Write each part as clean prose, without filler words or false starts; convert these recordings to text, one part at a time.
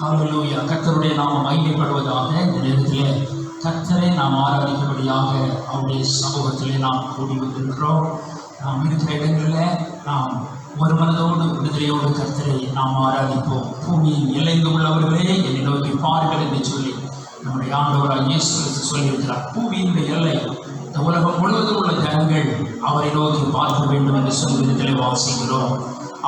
ஹல்லேலூயா. கர்த்தருடைய நாமம் மகிமைப்படுவதாக. இந்த நேரத்திலே கர்த்தரை நாம் ஆராதிக்கும்படியாக அவருடைய சமூகத்திலே நாம் கூடி வந்திருக்கிறோம். நாம் இருக்கிற இடங்களில் நாம் ஒரு மனதோடு விடுதலையோடு கர்த்தரை நாம் ஆராதிப்போம். பூமியின் எல்லைந்து உள்ளவர்களே என்னை நோக்கி பாருங்கள் என்று சொல்லி நம்முடைய ஆண்டவராக இயேசு கிறிஸ்து சொல்லியிருக்கிறார். பூமியினுடைய எல்லை, இந்த உலகம் முழுவதும் உள்ள ஜனங்கள் அவரை நோக்கி பார்க்க வேண்டும் என்று சொல்லி விதத்திலே வாசிக்கிறோம்.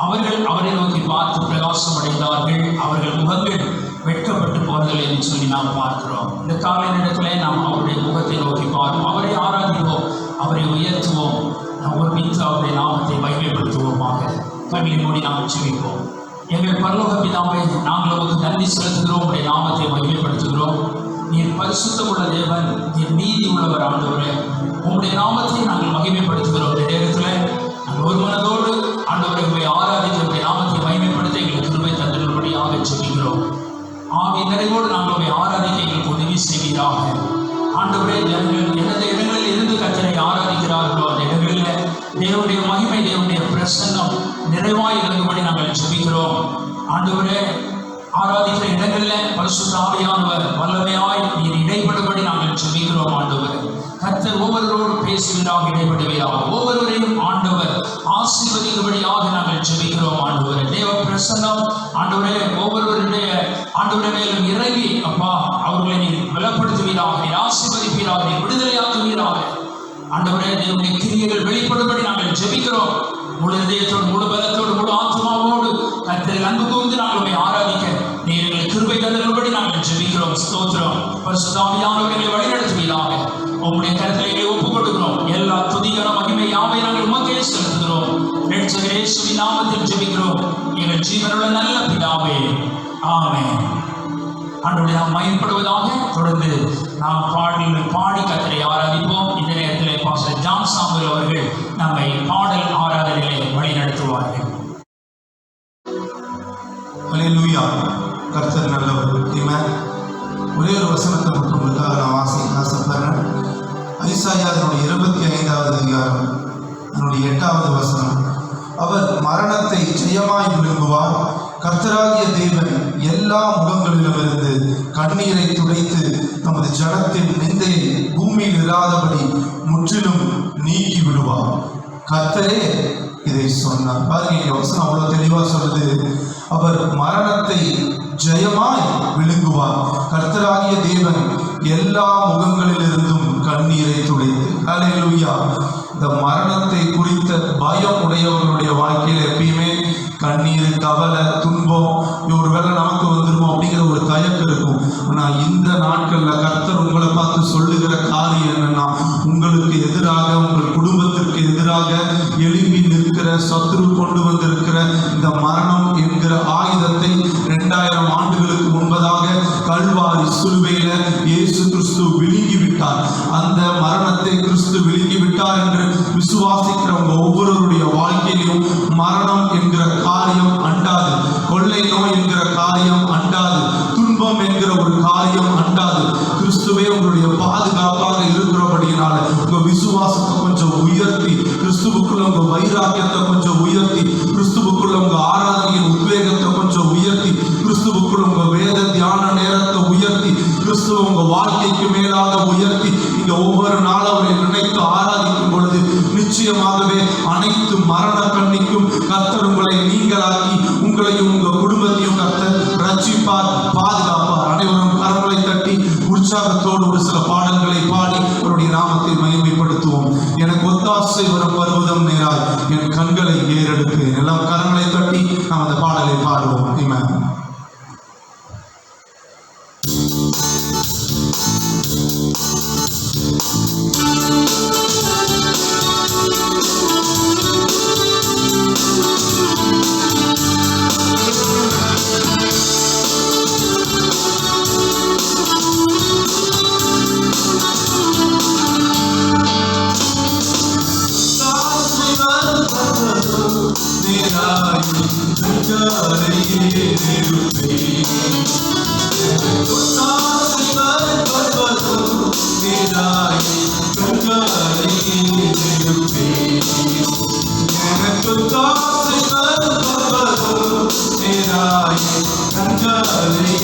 அவர்கள் அவரை நோக்கி பார்த்து பிரகாசம் அடைந்தார்கள், அவர்கள் முகங்கள் வெட்கப்பட்டு போனதில்லை என்று சொல்லி நாம் பார்க்கிறோம். இந்த காலை நேரத்திலே நாம் அவருடைய முகத்தை நோக்கி பார்ப்போம், அவரை ஆராதிப்போம், அவரை உயர்த்துவோம். நாம் ஒருமித்து அவருடைய நாமத்தை மகிமைப்படுத்துவோமாக. கண்களை மூடி நாம் ஜெபிப்போம். எங்கள் பரலோக பிதாவே, நாங்கள் உங்களுக்கு நன்றி செலுத்துகிறோம், உடைய நாமத்தை மகிமைப்படுத்துகிறோம். நீர் பரிசுத்தம் உள்ள தேவன், நீர் நீதி உள்ளவர் ஆண்டவரே. உங்களுடைய நாமத்தை நாங்கள் மகிமைப்படுத்துகிறோம். இந்த நேரத்தில் நாங்கள் ஒரு மனதோடு ஆண்டவரை ஆராதிக்க நாமத்தை மகிமைப்படுத்த எங்களுக்கு கிருபை தந்திருப்படியாக ஜெபிக்கிறோம். ஆவி நிறைவோடு நாங்கள் ஆராதிக்க எங்களுக்கு உதவி செய்வீராக. ஆண்டவரே, ஜனங்கள் எந்த இடங்களில் இருந்து கர்த்தரை ஆராதிக்கிறார்களோ அந்த இடங்களில் தேவனுடைய மகிமை, தேவனுடைய பிரசன்னம் நிறைவாய் இறங்கும்படி நாங்கள் ஜெபிக்கிறோம். ஆண்டவரே, ஆராதிக்கிற இடங்களில் பரிசுத்த ஆவியானவர் வல்லமையாய் நீர் இடைப்படும்படி நாங்கள் ஜெபிக்கிறோம். ஆண்டவர் கர்த்தர் ஒவ்வொருவரோடு பேசுவீராக, இடைப்படுவீராக. ஒவ்வொருவரையும் ஆண்டவர் ஆசீர்வதிக்கும்படியாக நாங்கள் ஜெபிக்கிறோம். ஆண்டவரே, தேவ பிரசன்னம் ஆண்டவரே ஒவ்வொருவருடைய ஆண்டவரே மேலும் இறங்கி அப்பா அவர்களை நீர் பலப்படுத்துவீராக, நீர் ஆசீர்வதிப்பீராக, நீர் விடுதலையாக்குவீராக. ஆண்டவரே, தேவனுடைய கிரியைகள் வெளிப்படும்படி நாங்கள் ஜெபிக்கிறோம். முழு இதயத்தோடு, முழு பலத்தோடு, முழு ஆத்மாவோடு கர்த்தரில் அன்பு கூர்ந்து நாங்கள் ஆராதிக்க நீர் எங்களுக்கு கிருபை தந்தரும்படி நாங்கள் ஜெபிக்கிறோம். ஸ்தோத்திரம். பரிசுத்த ஆவியானவரை வழிநடத்துவீராக. உம்முடைய கருத்தலை ஒப்புக் கொடுக்கிறோம். எல்லா துதிகர மகிமை யாவை நாங்கள் உமக்கே செலுத்துகிறோம். இரட்சகர் இயேசுவின் நாமத்தில் ஜெபிக்கிறோம் எங்கள் ஜீவனுள்ள நல்ல பிதாவே, ஆமென். ஆண்டவரே, நாம் மகிமைப்படுவதாக. தொடர்ந்து நாம் பாடி கர்த்தரை ஆராதிப்போம். இந்த நேரத்திலே பாஸ்டர் ஜான் சாமுவேல் அவர்கள் நம்மை பாடல் ஆராதனையிலே வழி நடத்துவார்கள். ஹல்லேலூயா. கர்த்தர் நல்லவர். ஆமென். ஒரே ஒரு வசனத்தை மட்டும் உங்களுக்காக நான் வாசிக்க ஆசைப்படுறேன். ஐசாயாவினுடைய 25வது அதிகாரம் அதனுடைய 8வது வசனம். அவர் மரணத்தை ஜெயமாய் விழுங்குவார். கர்த்தராகிய தேவன் எல்லா முகங்களிலுமிருந்து கண்ணீரை துடைத்து நமது ஜனத்தின் நிந்தையை பூமியில் இராதபடி முற்றிலும் நீக்கி விடுவார். கர்த்தரே இதை சொன்னார். பாருங்க, வசனம் அவ்வளவு தெளிவா சொல்லுது. அவர் மரணத்தை ஜெயமாய் விழுங்குவார். கர்த்தராகிய தேவன் எல்லா முகங்களிலிருந்தும் கண்ணீரை துடைத்து. ஹல்லேலூயா. இந்த மரணத்தை குறித்த பயம் உடையவர்களுடைய வாழ்க்கையில் எப்பயுமே கண்ணீர், கவலை, துன்பம் ஒருவேளை நமக்கு வந்துருமோ அப்படிங்கிற ஒரு தயக்கம் இருக்கும். ஆனால் இந்த நாட்களில் கர்த்தர் உங்களை பார்த்து சொல்லுகிற காரியம் என்னன்னா, உங்களுக்கு எதிராக, உங்கள் குடும்பத்திற்கு எதிராக எழும்பி நிற்கிற சத்துரு கொண்டு வந்திருக்கிற இந்த மரணம் என்கிற ஆயுதத்தை 2000 ஆண்டுகளுக்கு முன்பதாக கல்வாரி சிலுவையில இயேசு கிறிஸ்து விழுங்கி விட்டார். அந்த மரணத்தை கிறிஸ்து விழுங்கி விட்டார் என்று விசுவாசிக்கிறவங்க ஒவ்வொருவருடைய வாழ்க்கையிலும் மரணம் என்கிற காரியம் அண்டாது, கொள்ளை நோய் என்கிற காரியம் அண்டாது, துன்பம் என்கிற ஒரு காரியம் அண்டாது. கிறிஸ்துவே உங்களுடைய பாதுகாப்பாக இருக்கிறபடியினால உங்க விசுவாசத்தை கொஞ்சம் உயர்த்தி, கிறிஸ்துவுக்குள்ள உங்க வைராக்கியத்தை கொஞ்சம் உயர்த்தி, கிறிஸ்துவுக்குள்ள உங்க ஆராதனையின் உத்வேகத்தை கொஞ்சம் உயர்த்தி, கிறிஸ்துவுக்குள்ள உங்க வேத தியான நேரத்தை உயர்த்தி, கிறிஸ்துவ உங்க வாழ்க்கைக்கு மேலாக உயர்த்தி நீங்க ஒவ்வொரு நாளும் அவரை நினைத்து ஆராதிக்கும் பொழுது நிச்சயமாகவே அனைத்து மரண கண்ணிக்கும் கர்த்தர் உங்களை நீங்களாக்கி உங்களையும் உங்க குடும்பத்தையும் கர்த்தர் ரட்சிப்பார், பாதுகாப்பார். அனைவரும் கரங்களை தட்டி உற்சாகத்தோடு ஒரு சில பாடல்களை பாடி அவருடைய நாமத்தை மகிமைப்படுத்துவோம். எனக்கு ஒத்தாசை வரும் பருவதம் நேராய் என் கண்களை ஏறெடுப்பேன். எல்லாம் கரங்களை தட்டி நாம் அந்த பாடலை பாடுவோம். ஆமென். எனக்கு கடைசியாக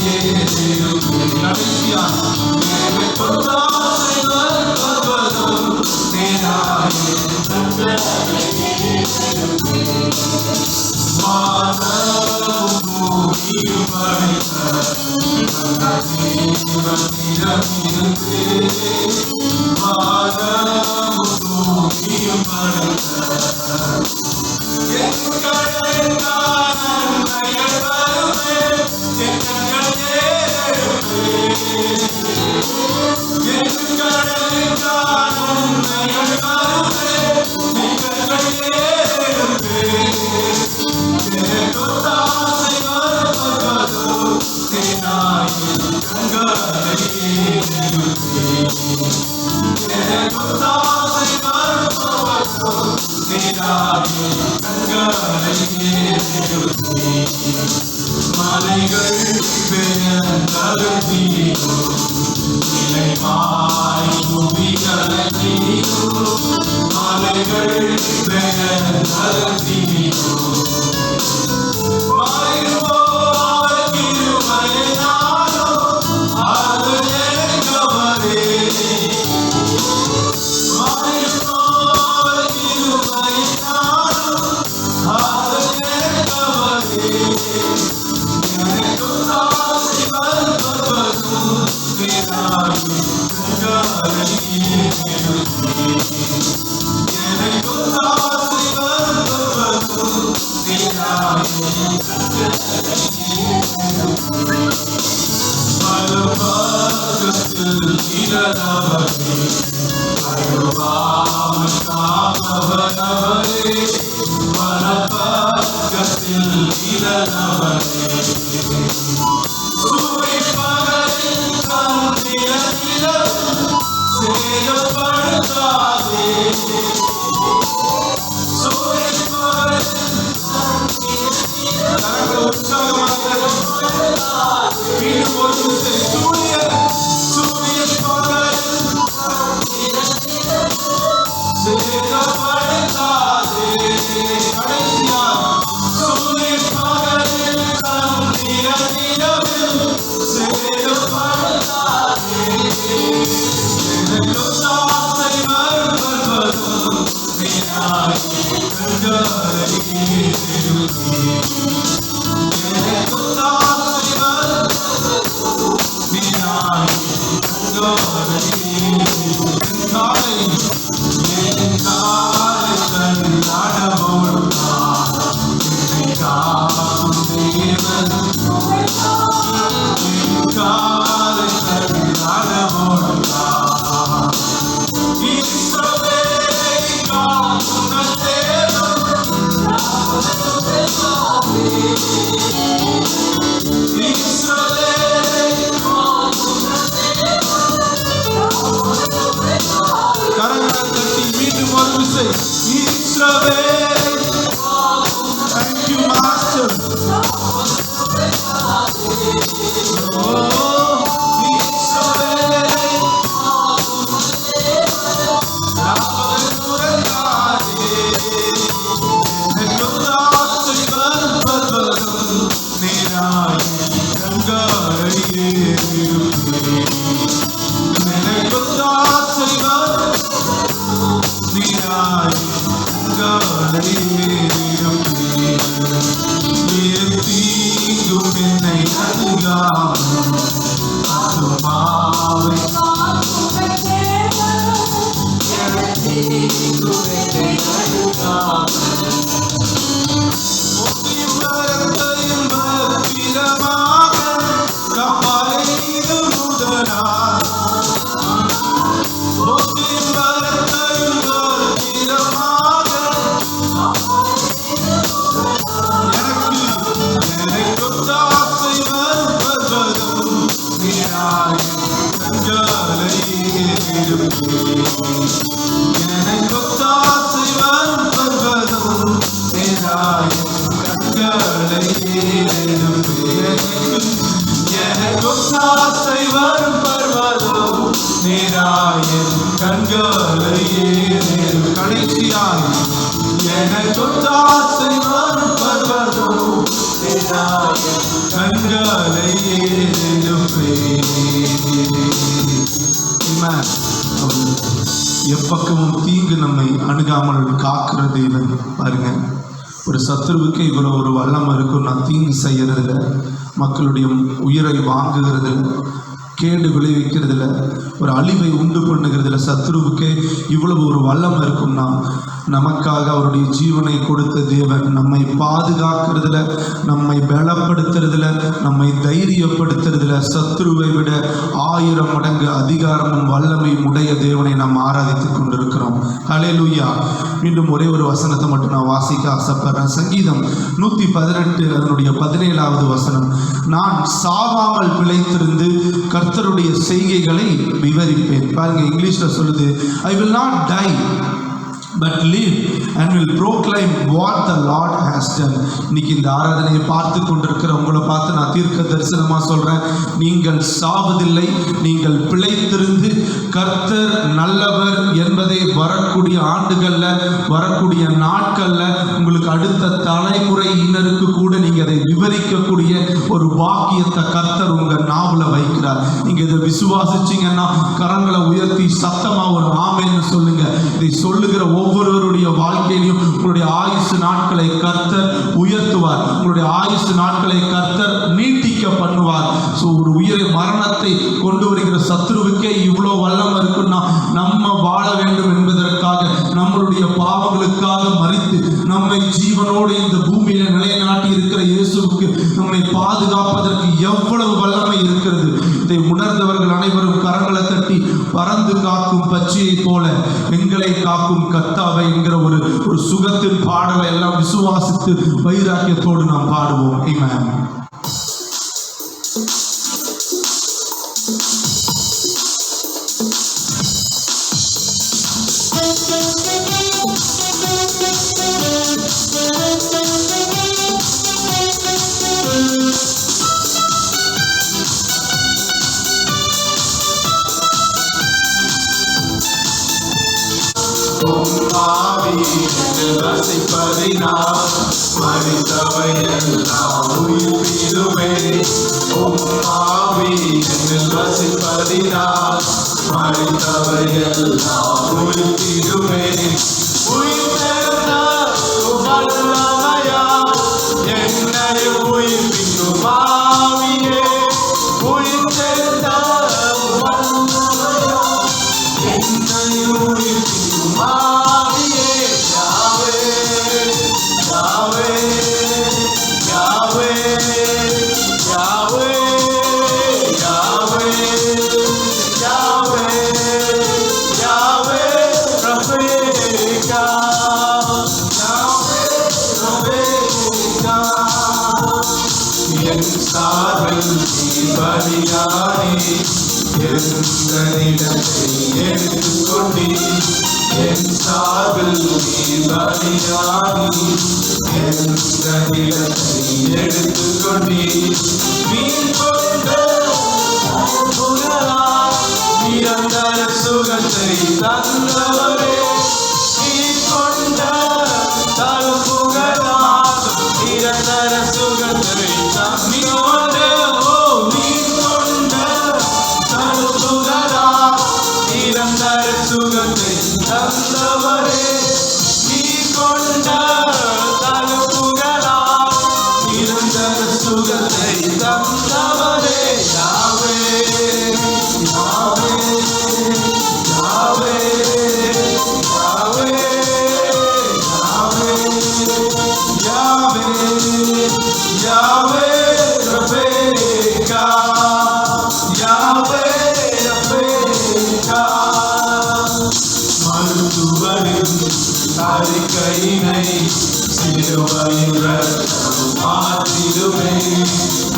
கண்களை ஏறெடுப்பேன். எப்பக்கமும் தீங்கு நம்மை அணுகாமல் காக்கிற தேவன். பாருங்க, ஒரு சத்துருவுக்கு இவ்வளோ ஒரு வல்லம் இருக்கும். நான் தீங்கு செய்யறதில்ல, மக்களுடைய உயிரை வாங்குகிறதில்ல, கேடு விளைவிக்கிறதுல, ஒரு அழிவை உண்டு பண்ணுகிறதுல சத்துருவுக்கே இவ்வளவு ஒரு வல்லம் இருக்கும்னா, நமக்காக அவருடைய ஜீவனை கொடுத்த தேவன் நம்மை பாதுகாக்கிறதுல, நம்மை பலப்படுத்துறதுல, நம்மை தைரியப்படுத்துறதுல சத்துருவை விட 1000 மடங்கு அதிகாரமும் வல்லமையும் உடைய தேவனை நாம் ஆராதித்துக் கொண்டிருக்கிறோம். ஹல்லேலூயா. மீண்டும் ஒரே ஒரு வசனத்தை மட்டும் நான் வாசிக்க ஆசைப்படுறேன். சங்கீதம் 118 அதனுடைய 17வது வசனம். நான் சாவாமல் பிழைத்திருந்து கர்த்தருடைய செய்கைகளை விவரிப்பேன். பாருங்க, இங்கிலீஷ்ல சொல்லுது, I will not die but live and will proclaim what the Lord has done. இன்னைக்கு இந்த ஆராதனையை பார்த்து கொண்டிருக்கிற உங்களை பார்த்து நான் தீர்க்க தரிசனமா சொல்றேன், நீங்கள் சாவதில்லை, நீங்கள் பிழைத்திருந்து கர்த்தர் நல்லவர் என்பதை வரக்கூடிய ஆண்டுகள்ல, வரக்கூடிய நாட்கள்ல, உங்களுக்கு அடுத்த தலைமுறையினருக்கு கூட நீங்க அதை விவரிக்கக்கூடிய ஒரு வாக்கியத்தை கர்த்தர் உங்க நாவல வைக்கிறார். நீங்க இதை விசுவாசிச்சீங்கன்னா கரங்களை உயர்த்தி சத்தமா ஒரு ஆமென்னு சொல்லுங்க. இதை சொல்லுகிற ஒவ்வொருவருடைய வாழ்க்கையிலும் உங்களுடைய ஆயுசு நாட்களை கர்த்தர் உயர்த்துவார். உங்களுடைய ஆயுசு நாட்களை கர்த்தர் நீட்டிக்க பண்ணுவார். ஸோ ஒரு உயிரை மரணத்தை கொண்டு வருகிற சத்துருவுக்கே இவ்வளோ வல்லம் இருக்குன்னா, நம்ம வாழ வேண்டும் என்பதற்காக, நம்மளுடைய பாவங்களுக்காக மரித்து நம்மை ஜீவனோடு இந்த பூமியில நிலைநாட்டி இருக்கிற இயேசுவுக்கு நம்மை பாதுகாப்பதற்கு எவ்வளவு வல்லமை இருக்கிறது. இதை உணர்ந்தவர்கள் அனைவரும் கரங்களை தட்டி, பறந்து காக்கும் பச்சையை போல எங்களை காக்கும் கர்த்தாவை என்கிற ஒரு சுகத்தின் பாடலை எல்லாம் விசுவாசித்து வைராக்கியத்தோடு நாம் பாடுவோம். ஆமென். வசிப்பதினால் மரித்தவை எல்லாம் உயிர்ப்பிடுமே. ஆவி என்னில் வசிப்பதினால் மரித்தவை எல்லாம் உயிர்ப்பிடுமே. உயிர்த்தெழுந்த வல்லமையா என்னை உயிர்ப்பிக்கும் ஆவியே. உயிர்த்தெழுந்த வல்லமையா என்னை உயிர்ப்பிக்கும் ஆவியே. பலியானே எந்த நிலத்தை எடுத்துக்கொண்டே, என் சார்பில் நீ பலியானே எந்த நிலத்தை எடுத்துக்கொண்டே. நீ கொண்ட நிரந்தர சுகத்தை தந்தவரே, நீ கொண்ட தருப்புகளால் நிரந்தர சுகத்தை தந்தவரே. சுகத்தை தந்தவரே, நீ கொண்ட தழுப்புகளா நிரந்தர சுகத்தை தந்தவரே. யாவே யாவே யாவே யாவே யாவே யாவே யாவே ரபேகா யாவே ரபேகா. மருத்துவரின் அறிக்கையினை சிலுவையில் ரத்தம் மாற்றிடுமே.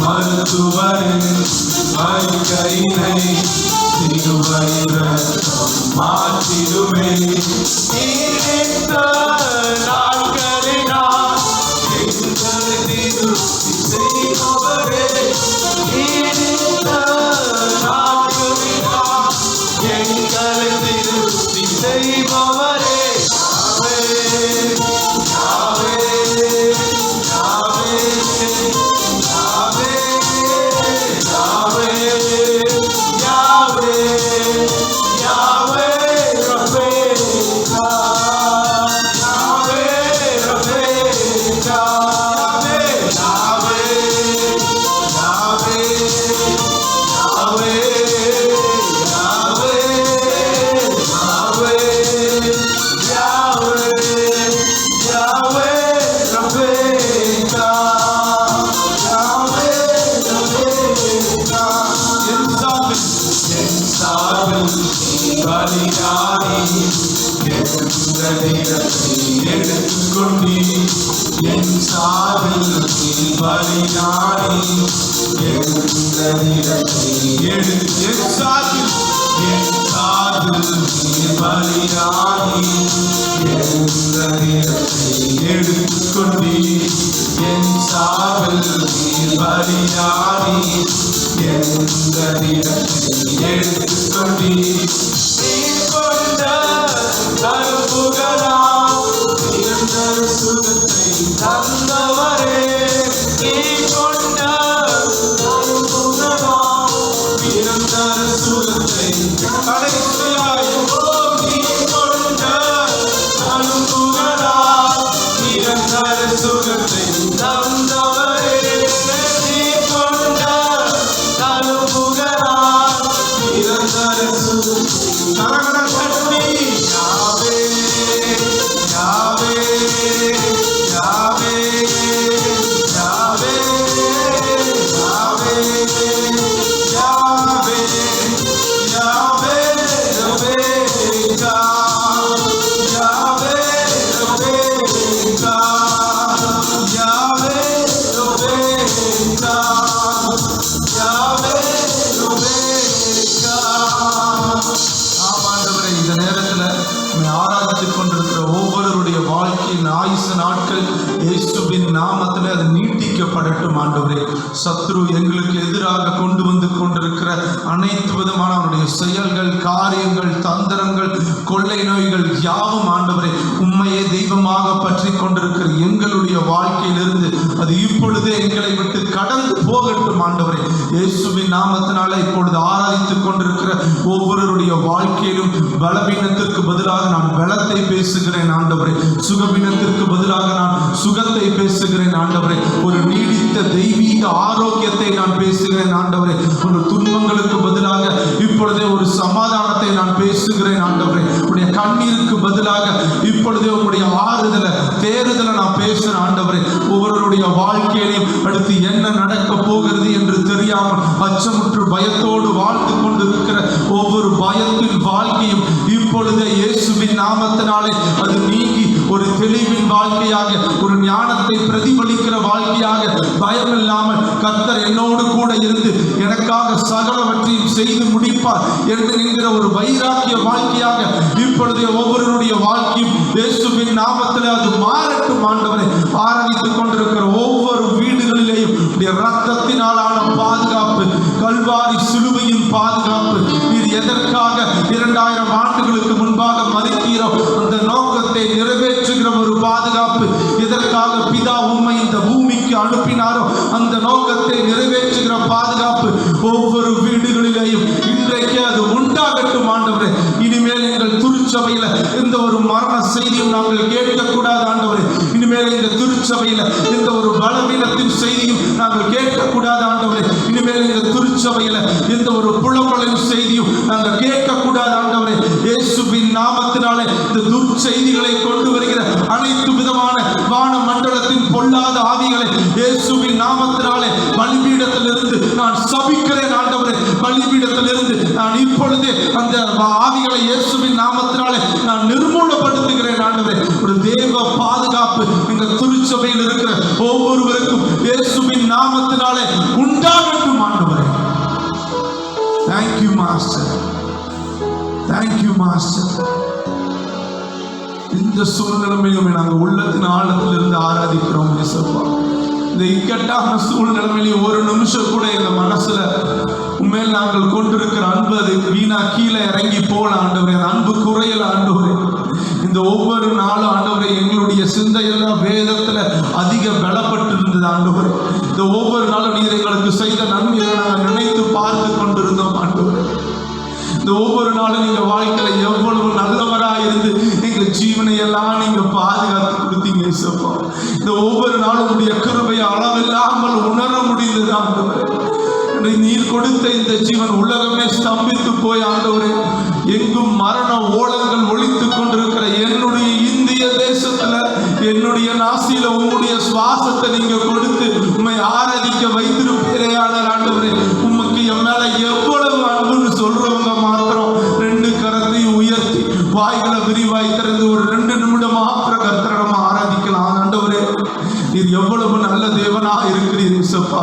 மருத்துவரின் அறிக்கையினை சிலுவையில் ரத்தம் மாற்றிடுமே. நீண்ட நாட்களினால் எங்களை திருப்தி செய்பவரே, நீண்ட நாட்களினால் எங்களை திருப்தி செய்பவரே. யாவே யாவே யாவே யாவே சாவில் நீர் பலியாடி எங்களிடத்தை என் சாவில் நீர் பலியாடி எங்களிடத்தை எடுத்துக்கொண்டீர் என் சாவில் நீர் பலியாடி எங்களிடத்தை எடுத்துக்கொண்டீர் நீர் கொண்ட கருப்புகளாம் நிரந்தர சுகத்தை தந்தவரே நீர் கொண்ட கருப்புகளாம் நிரந்தர சுகத்தை கடைசியாய் நீர் கொண்ட கருப்புகளாம் நிரந்தர சுகத்தை தந்தவரே நீர் கொண்ட கருப்புகளாம் நிரந்தர சுகத்தை கரகர கட்டி யாவே யாவே யாவே யாவே யாவே யாவே யாவே ரபேகா யாவே ரபேகா யாவே ரபேகா யாவே ரபேகா. ஆமாண்டவரே, இந்த நேரத்தில் ஆராதித்துக் கொண்டிருக்கிற ஒவ்வொருவருடைய வாழ்க்கையின் ஆயுசு நாட்கள் இயேசுவின் நாமத்தில் அது நீட்டிக்கப்படட்டும். ஆண்டவரே, சத்ரு எங்களுக்கு எதிராக கொண்டு வந்து கொண்டிருக்கிற அனைத்து விதமான அவருடைய செயல்கள், காரியங்கள், தந்திரங்கள், கொள்ளை நோய்கள் யாவும் ஆண்டவரே உம்மையே தெய்வமாக பற்றி கொண்டிருக்கிற எங்களுடைய வாழ்க்கையிலிருந்து அது இப்பொழுதே எங்களை விட்டு கடந்து போகட்டும். ஆண்டவரே, இயேசுவின் நாமத்தினால இப்பொழுது ஆராதித்துக் கொண்டிருக்கிற ஒவ்வொருவருடைய வாழ்க்கையிலும் பலவீனத்திற்கு பதிலாக நான் பலத்தை பேசுகிறேன் ஆண்டவரே. சுகவீனத்திற்கு பதிலாக நான் சுகத்தை பேசுகிறேன் ஆண்டவரே. ஒரு நீடித்த தெய்வீக ஆரோக்கியத்தை நான் பேசுகிறேன் ஆண்டவரே. ஒரு துன்பங்களுக்கு பதிலாக இப்பொழுதே ஒரு சமாதானத்தை நான் பேசுகிறேன் ஆண்டவரே. உடைய கண்ணீருக்கு பதிலாக இப்பொழுதே உங்களுடைய ஆறுதலை, தேறுதலை நான் பேசுகிறேன் ஆண்டவரே. ஒவ்வொருவருடைய வாழ்க்கையிலையும் அடுத்து என்ன நடக்க போகிறது என்று தெரியாமல் அச்சமுற்று பயத்தோடு வாழ்ந்து கொண்டிருக்கிற ஒவ்வொரு பயத்தின் வாழ்க்கையும் இப்பொழுதே இயேசுவின் நாமத்தினாலே அது நீங்கி ஒரு தெளிவின் வாழ்க்கையாக, ஒரு ஞானத்தை பிரதிபலிக்கிற வாழ்க்கையாக, பயமில்லாமல் கர்த்தர் என்னோடு கூட இருந்து எனக்காக சகலவற்றையும் செய்து முடிப்பார் என்கிற ஒரு வைராக்கிய வாழ்க்கையாக இப்பொழுதே ஒவ்வொருவருடைய வாழ்க்கையும் இயேசுவின் நாமத்தில் அது மாறட்டும். ஆண்டவரை ஆராதித்துக் கொண்டிருக்கிற ஒவ்வொரு வீடுகளிலேயும் இரத்தத்தினாலான பாதுகாப்பு, கல்வாரி சிலுவையின் பாதுகாப்பு, நீர் எதற்காக 2000 ஆண்டுகளுக்கு முன்பாக மறித்தீரோ அந்த நோக்கத்தை நிறைவேற்றுகிற ஒரு பாதுகாப்பு, எதற்காக பிதா உம்மை இந்த பூமிக்கு அனுப்பினாரோ அந்த நோக்கத்தை நிறைவேற்றுகிற பாதுகாப்பு ஒவ்வொரு வீடுகளிலேயும் இன்றைக்கு அது உண்டாகட்டும். ஆண்டவரே, இனிமேல் எங்கள் திருச்சபையில எந்த ஒரு மரண செய்தியும் நாங்கள் கேட்கக்கூடாது ஆண்டவரே. இனிமேல் இந்த திருச்சபையில எந்த ஒரு பலவீனத்தின் செய்தியும் நாங்கள் கேட்கக்கூடாது ஆண்டவரே. இனிமேல் இந்த திருச்சபையில எந்த ஒரு புலம்பலின் செய்தியும் நாங்கள் கேட்கக்கூடாது ஆண்டவரே. இயேசுவின் நாமத்தினாலே இந்த துர்ச்செய்திகளை கொண்டு வருகிற அனைத்து விதமான வான மண்டலத்தின் பொல்லாத ஆவிகளை இயேசுவின் நாமத்தினாலே பலிபீடத்திலிருந்து நான் சபிக்கிறேன் ஆண்டவரே. பலிபீடத்திலிருந்து நான் இப்பொழுதே அந்த ஆவிகளை இயேசுவின் நாமத்தினாலே நான் நிர்மூலப்படுத்துகிறேன் ஆண்டவரே. ஒரு தேவ பாதுகாப்பு இந்த திருச்சபையில் இருக்கிற ஒவ்வொருவருக்கும் இயேசுவின் நாமத்தினாலே உண்டாகட்டும் ஆண்டவரே. Thank you master, thank you master. இந்த சூழ்நிலைமையும் நாங்கள் உள்ளத்தின் ஆழத்தில் இருந்து ஆராதிக்கிறோம் இயேசுப்பா. இந்த இக்கட்டான சூழ்நிலைமையிலும் ஒரு நிமிஷம் கூட எங்க மனசுல உண்மையில் நாங்கள் கொண்டிருக்கிற அன்பு அது வீணா கீழே இறங்கி போல ஆண்டவரே. அந்த அன்பு குறையல ஆண்டவரே. இந்த ஒவ்வொரு நாளும் ஆண்டவரே எங்களுடைய சிந்தையெல்லாம் வேதத்துல அதிக பலப்பட்டு இருந்தது ஆண்டவரே. இந்த ஒவ்வொரு நாளும் நீர் எங்களுக்கு செய்த நன்மையை நாங்கள் நினைத்து பார்த்து கொண்டிருந்தோம் ஆண்டவரே. இந்த ஒவ்வொரு நாளும் நீங்க வாழ்க்கையில எவ்வளவு நல்லவராக இருந்து எங்க ஜீவனை எல்லாம் நீங்க பாதுகாத்து கொடுத்தீங்க இயேசுப்பா. இந்த ஒவ்வொரு நாளும் உடைய கிருபையை அளவில்லாமல் உணர முடிந்தது ஆண்டவரே. நீர் கொடுத்த இந்த ஜீவன் உலகமே ஸ்தம்பித்து போய் ஆண்டவரே எங்கும் மரண ஓலங்கள் ஒழித்துக் கொண்டிருக்கிற என்னுடைய இந்திய தேசத்துல என்னுடைய நாசியில உம்முடைய சுவாசத்தை நீங்க கொடுத்து உம்மை ஆராதிக்க வைத்திருப்பீரே ஆண்டவரே. உமக்கு என் மேல எவ்வளவு அன்புன்னு சொல்றவங்க மாத்திரம் 2 கரத்தையும் உயர்த்தி வாய்களை விரிவாய் திறந்து ஒரு 2 நிமிடம் மாத்திர கர்த்தரை நம்ம ஆராதிக்கலாம் ஆண்டவரே. நீர் இருக்கிறீர் இயேசுப்பா.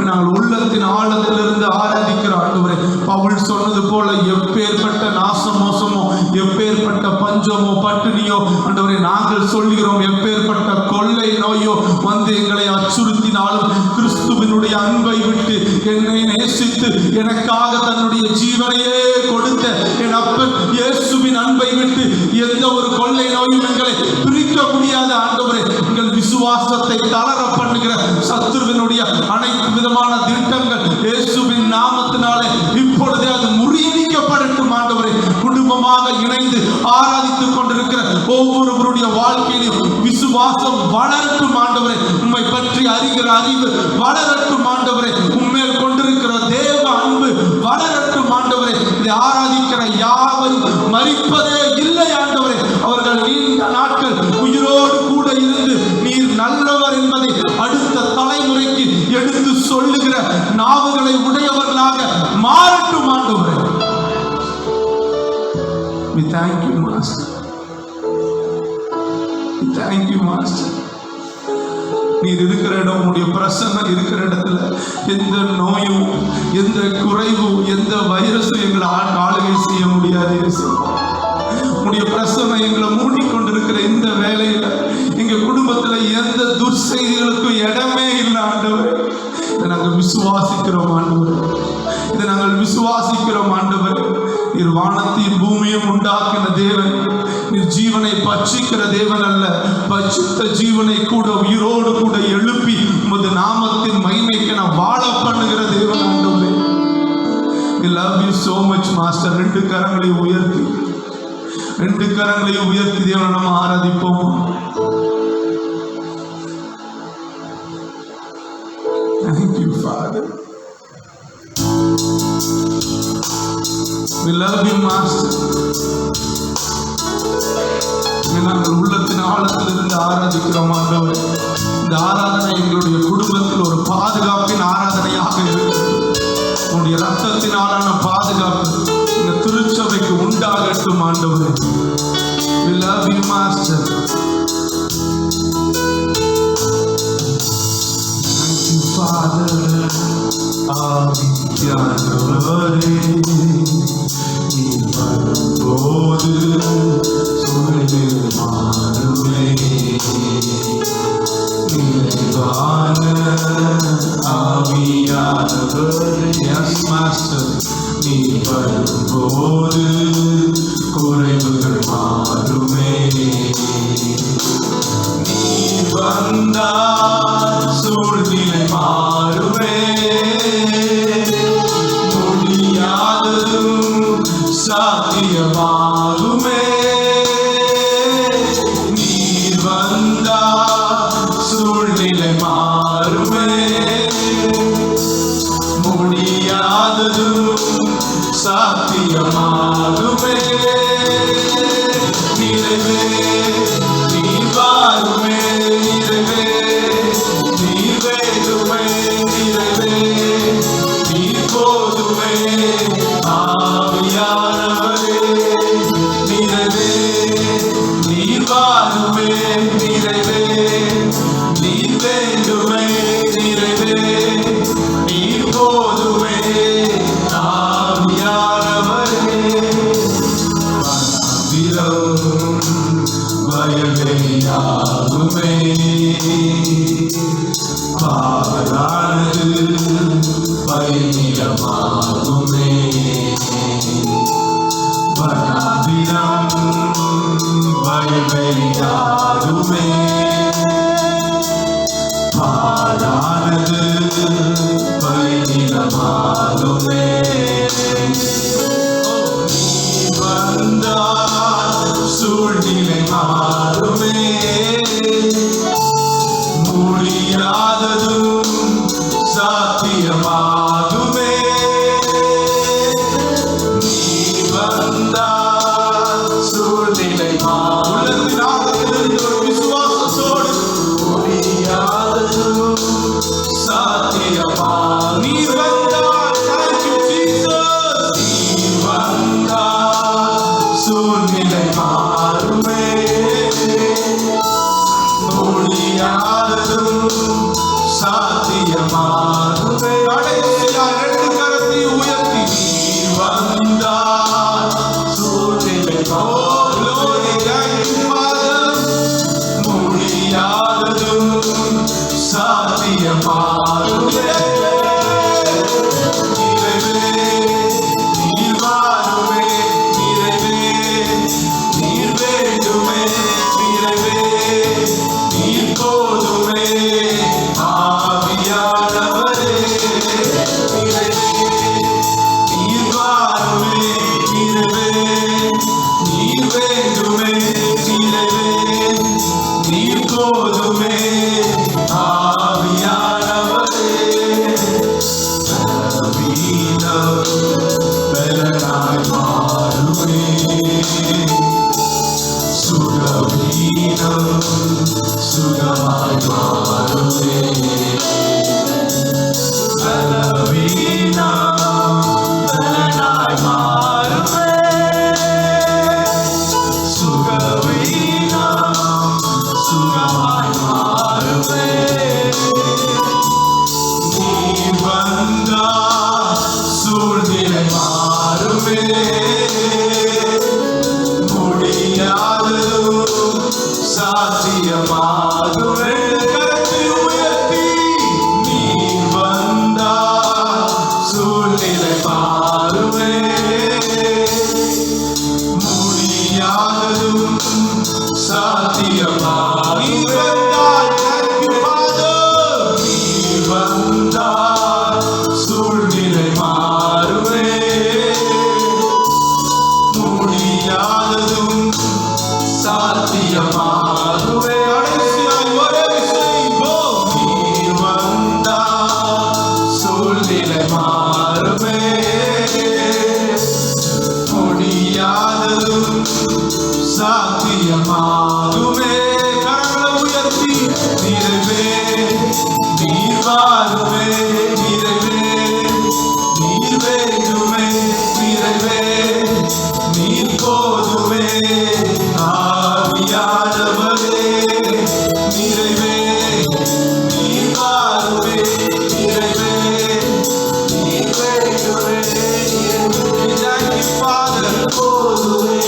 நாங்கள் உள்ளத்தின் ஆழத்திலிருந்து ஆராதிக்கிற ஆண்டவரே, பவுல் சொன்னது போல எப்பேற்பட்ட நாச மோசமோ, எப்பேற்பட்ட பஞ்சமோ பட்டினியோ ஆண்டவரே நாங்கள் சொல்கிறோம், எப்பேற்பட்ட கொள்ளை நோயோ வந்து எங்களை அச்சுறுத்தினாலும் கிறிஸ்துவினுடைய அன்பை விட்டு, என்னை நேசித்து எனக்காக தன்னுடைய ஜீவனையே கொடுத்த என் அப்பன் இயேசுவின் அன்பை விட்டு எந்த ஒரு கொள்ளை நோயும் எங்களை பிரிக்க முடியாத ஆண்டவரே. எங்கள் விசுவாசத்தை தளர பண்ணுகிற சத்துருவினுடைய அனைத்து விதமான திட்டங்கள் இயேசுவின் நாமத்தினாலே இப்பொழுதே அது முறியடிக்கப்படட்டும் ஆண்டவரே. குடும்பமாக இணைந்து ஆராதித்துக் கொண்டிருக்கிற ஒவ்வொருவருடைய வாழ்க்கையிலும் விசுவாசம் வளரட்டும் ஆண்டவரே. உம்மை பற்றி அறிகிற அறிவு வளரட்டும் ஆண்டவரே. உண்மையில் கொண்டிருக்கிற தேவ அன்பு வளரட்டும் ஆண்டவரே. இதை ஆராதிக்கிற யாவரும் மரிப்பதே இல்லை ஆண்டவரே. அவர்கள் நீண்ட நாட்கள் உயிரோடு கூட இருந்து நீர் நல்லவர் என்பதை அடுத்த தலைமுறைக்கு எடுத்து சொல்லுகிற நாவுகளை உடையவர்களாக மாறட்டும் ஆண்டவரே. We thank you, Master. We thank you, Master. நீர் இருக்கிற இடம், உடைய பிரசன்னம் இருக்கிற இடத்துல எந்த நோயும், எந்த குறைவும், எந்த வைரஸும் எங்களை ஆளுகை செய்ய முடியாது. உடைய பிரசன்னம் எங்களை மூடிக்கொண்டிருக்கிற இந்த வேலையில எங்க குடும்பத்துல எந்த துர்செய்திகளுக்கும் இடமே இல்லை ஆண்டவரே. இதை நாங்கள் விசுவாசிக்கிறோம் ஆண்டவரே. இதை நாங்கள் விசுவாசிக்கிறோம் ஆண்டவரே. நீர் வானத்தையும் பூமியும் உண்டாக்கின தேவன். நீர் ஜீவனை பட்சிக்கிற தேவன் அல்ல, பட்சித்த ஜீவனை கூட உயிரோடு கூட எழுப்பி உமது நாமத்தின் மகிமைக்கு நான் வாழ பண்ணுகிற தேவன் ஆண்டவரே. We love you so much, Master. ரெண்டு கரங்களை உயர்த்தி தேவனை நம்ம ஆராதிப்போம். Thank you, Father. We love you, Master. நாங்கள் உள்ளத்தின் ஆழத்திலிருந்து ஆராதிக்கிறோம் ஆண்டவரே. இந்த ஆராதனை எங்களுடைய குடும்பத்தில் ஒரு பாதுகாப்பின் ஆராதனையாக இருக்கு. உன்னுடைய ரத்தத்தினாலான பாதுகாப்பு இந்த திருச்சபைக்கு உண்டாகட்டும் ஆண்டவரே. We love you, Master. Thank you, Father. ஆவியானவரே, நீ வரும்போது சூழ்நிலை மாறுமே. நிறைவான ஆவியானவரே, yes, Master. நீ வரும்போது குறைவுகள் மாறுமே. நீ வந்தால் சூழ்நிலை மாறுமே. முடியாததும் சாத்தியமாகுமே. நீர் வந்தால் சூழ்நிலை மாறுமே. முடியாததும் சாத்தியமாகுமே. நிறைவே நீர் வாருமே. நிறைவே நீர் வேண்டுமே. நிறைவே நீர் போதுமே. ஆவியானவரே, நிறைவே நீர் வாருமே. நிறைவே நீர் வேண்டுமே. நிறைவே நீர் போதுமே. ஆவியானவரே, வயலையாகுமே. பாரானது பைனியமாகுமே. வனாதிரம் வயலையாகுமே. பாரானது பைனியமாகுமே. சூழ்நிலை மாறுமே. முடியாததும் சாத்தியமாகுமே. நீ வந்தால் சூழ்நிலை மாறும். ஒரு விசுவாசத்தோடு சாத்தியமாகுமே. கடைசியா ரெண்டு கரத்தை உயர்த்தி நீர் வந்தார் சூழ்நிலை முடியாததும் சாத்தியமாகுமே. நீர் வாருமே நிறைவே, நீர் வேண்டுமே நிறைவே, நீர் போதுமே ஆவியானவரே நிறைவே, நீர் வாருமே நிறைவே, நீர் வேண்டுமே நிறைவே, நீர் போதுமே ஆவியானவரே. பலனாய் மாறுமே சுகவீனம் சுகமாய் மாறுமே. பலவீனம் பலனாய் மாறுமே சுகவீனம் சுகமாய் மாறுமே. நீர் வந்தார் சூழ்நிலை மாறுமே, முடியாததும் சாத்தியமாகுமே. கரத்தை உயர்த்தி நீர் வந்தார் சூழ்நிலை மாறுமே, முடியாததும் சாத்தியமாகுமே. நீர் வந்தார் சூழ்நிலை மாறுமே, முடியாததும் சாத்தியமாகுமே. கடைசியாய் ஒரே செய்வோம். நீர் வந்தார் சூழ்நிலை மாறுமே, முடியாததும் சாத்தியமாகுமே. கரங்களை உயர்த்தி நிறைவே நீர் வாருமே நிறைவே, நீர் வேண்டுமே நிறைவே, நீர் போதுமே ஆவியானவரே நிறைவே, நீர் வாருமே நிறைவே, நீர் வேண்டுமே நிறைவே, Father போதுமே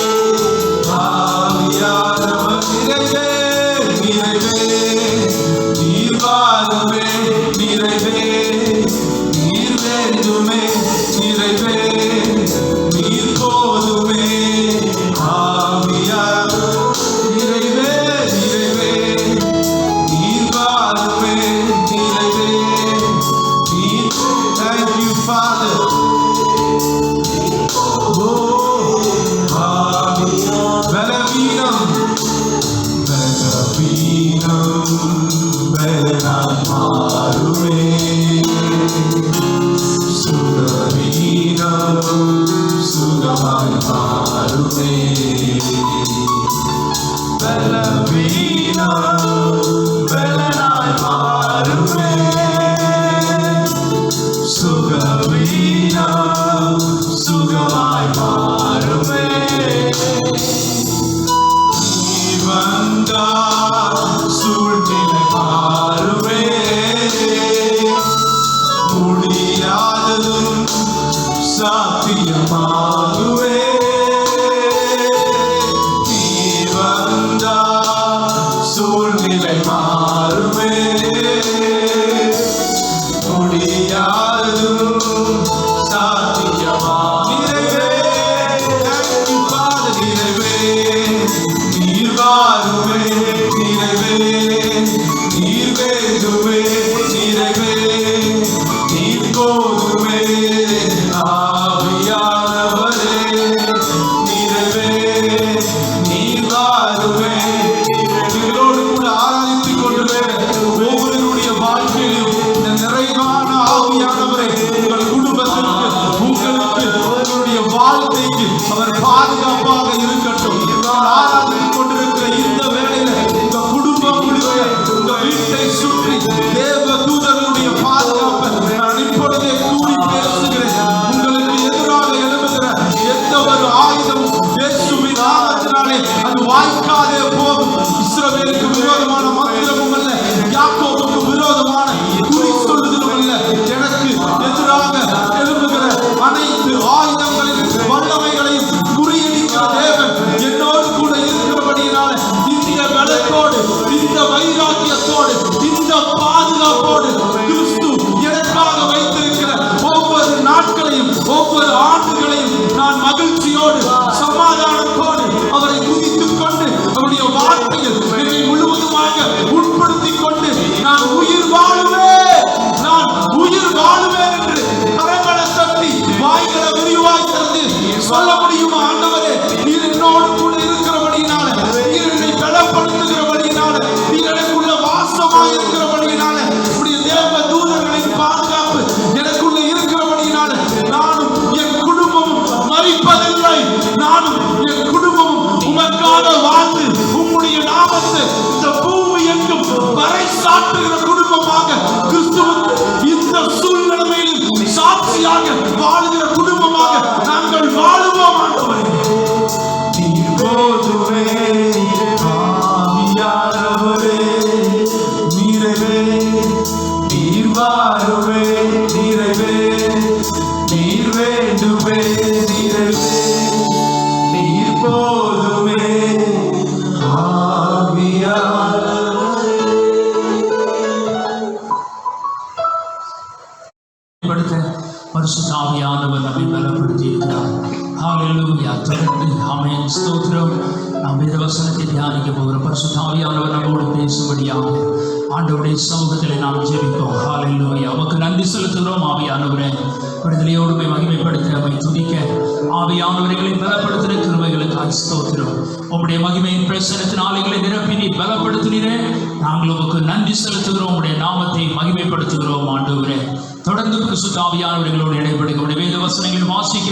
ஆவியானவர் நிறைவே நிறைவே, நீர் வாருமே நிறைவே, நீர் வேண்டுமே நிறைவே, நீர் போதுமே ஆவியானவர் நிறைவே நிறைவே, நீர் வாருமே நிறைவே, நீர். Thank you, Father. பலவீனம் பலவீனம் பலனாய் மாறுமே, சுகவீனம் சுகமாய் மாறுமே. பலவீனம் பலனாய் மாறுமே, சுகவீனம் சுகமாய் மாறுமே. நீர் வந்தார் சூழ்நிலை உண்மையாக வாழ்ந்து உம்முடைய நாமத்தை இந்த பூமி எங்கும் பறைசாற்றுகிற குடும்பமாக கிறிஸ்துவுக்கு இந்த சூழ்நிலையிலும் சாட்சியாக வாழுகிற குடும்பமாக நாங்கள் வாழுவோம் ஆண்டவரே. நீர் போதுமே ஆவியானவரே, நீரவே நீர் வாருவே, நீரவே நீர் வேண்டுமே, நீரவே நீர் போதுமே ஆவியானவரே. பரிசுத்த ஆவியானவர் நம்மை பலப்படுத்தி இருக்கிறார். ஹல்லேலூயா. தொடர்ந்து ஆமென் ஸ்தோத்திரம். நாம் வேத வசனத்தை தியானிக்க போகிறோம். பரிசுத்த ஆவியானவர் நம்மோடு பேசும்படியாக ஆண்டவருடைய சமூகத்திலே நாம் ஜெபிப்போம். ஹல்லேலூயா. உமக்கு நன்றி செலுத்துகிறோம் ஆவியானவரே. விடுதலையோடு மகிமைப்படுத்த நம்மை துதிக்க ஆவியானவர்களை பலப்படுத்துகிற கிருபைகளுக்காக ஸ்தோத்திரம். உம்முடைய மகிமையின் பிரசன்னத்தினால் எங்களை நிரப்பி நீ பலப்படுத்தினீரே. நாங்கள் உமக்கு நன்றி செலுத்துகிறோம். உம்முடைய நாமத்தை மகிமைப்படுத்துகிறோம் ஆண்டவரே. தொடர்ந்து பரிசுத்த ஆவியானவர்களோடு இடைபடுக உடைய வேத வசனங்களை வாசிக்க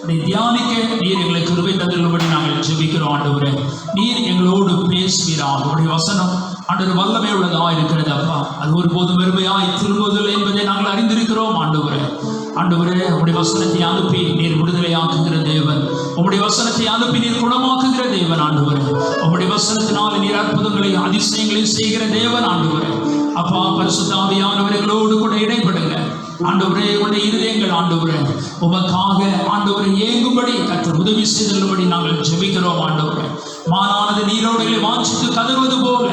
அதை தியானிக்க நீர் எங்களுக்கு கிருபை தந்துள்ளபடி நாங்கள் ஜெபிக்கிறோம் ஆண்டவரே. நீர் எங்களோடு பேசுவீராக. உடைய வசனம் ஆண்டவர் வல்லமை உள்ளதாக இருக்கிறது அப்பா. அது ஒருபோதும் வெறுமையாய் திரும்புவதில்லை என்பதை நாங்கள் அறிந்திருக்கிறோம் ஆண்டவரே. ஆண்டவரே, உம்முடைய வசனத்தை அனுப்பி நீர் விடுதலையாக்குகிற தேவன். உம்முடைய வசனத்தை அனுப்பி நீர் குணமாக்குகிற தேவன் ஆண்டவரே. உம்முடைய வசனத்தினால் நீர் அற்புதங்களை அதிசயங்களை செய்கிற தேவன் ஆண்டவரே. அப்பா பரிசுத்த ஆவியானவர்களோடு கூட இடைப்படுங்க ஆண்டவரே. உடைய இருதயங்கள் ஆண்டவரே உமக்காக ஆண்டவரை ஏங்கும்படி கர்த்தர் உதவி செய்துள்ளபடி நாங்கள் ஜெபிக்கிறோம் ஆண்டவரே. மானானது நீரோடைகளை வாஞ்சித்து கதறுவது போல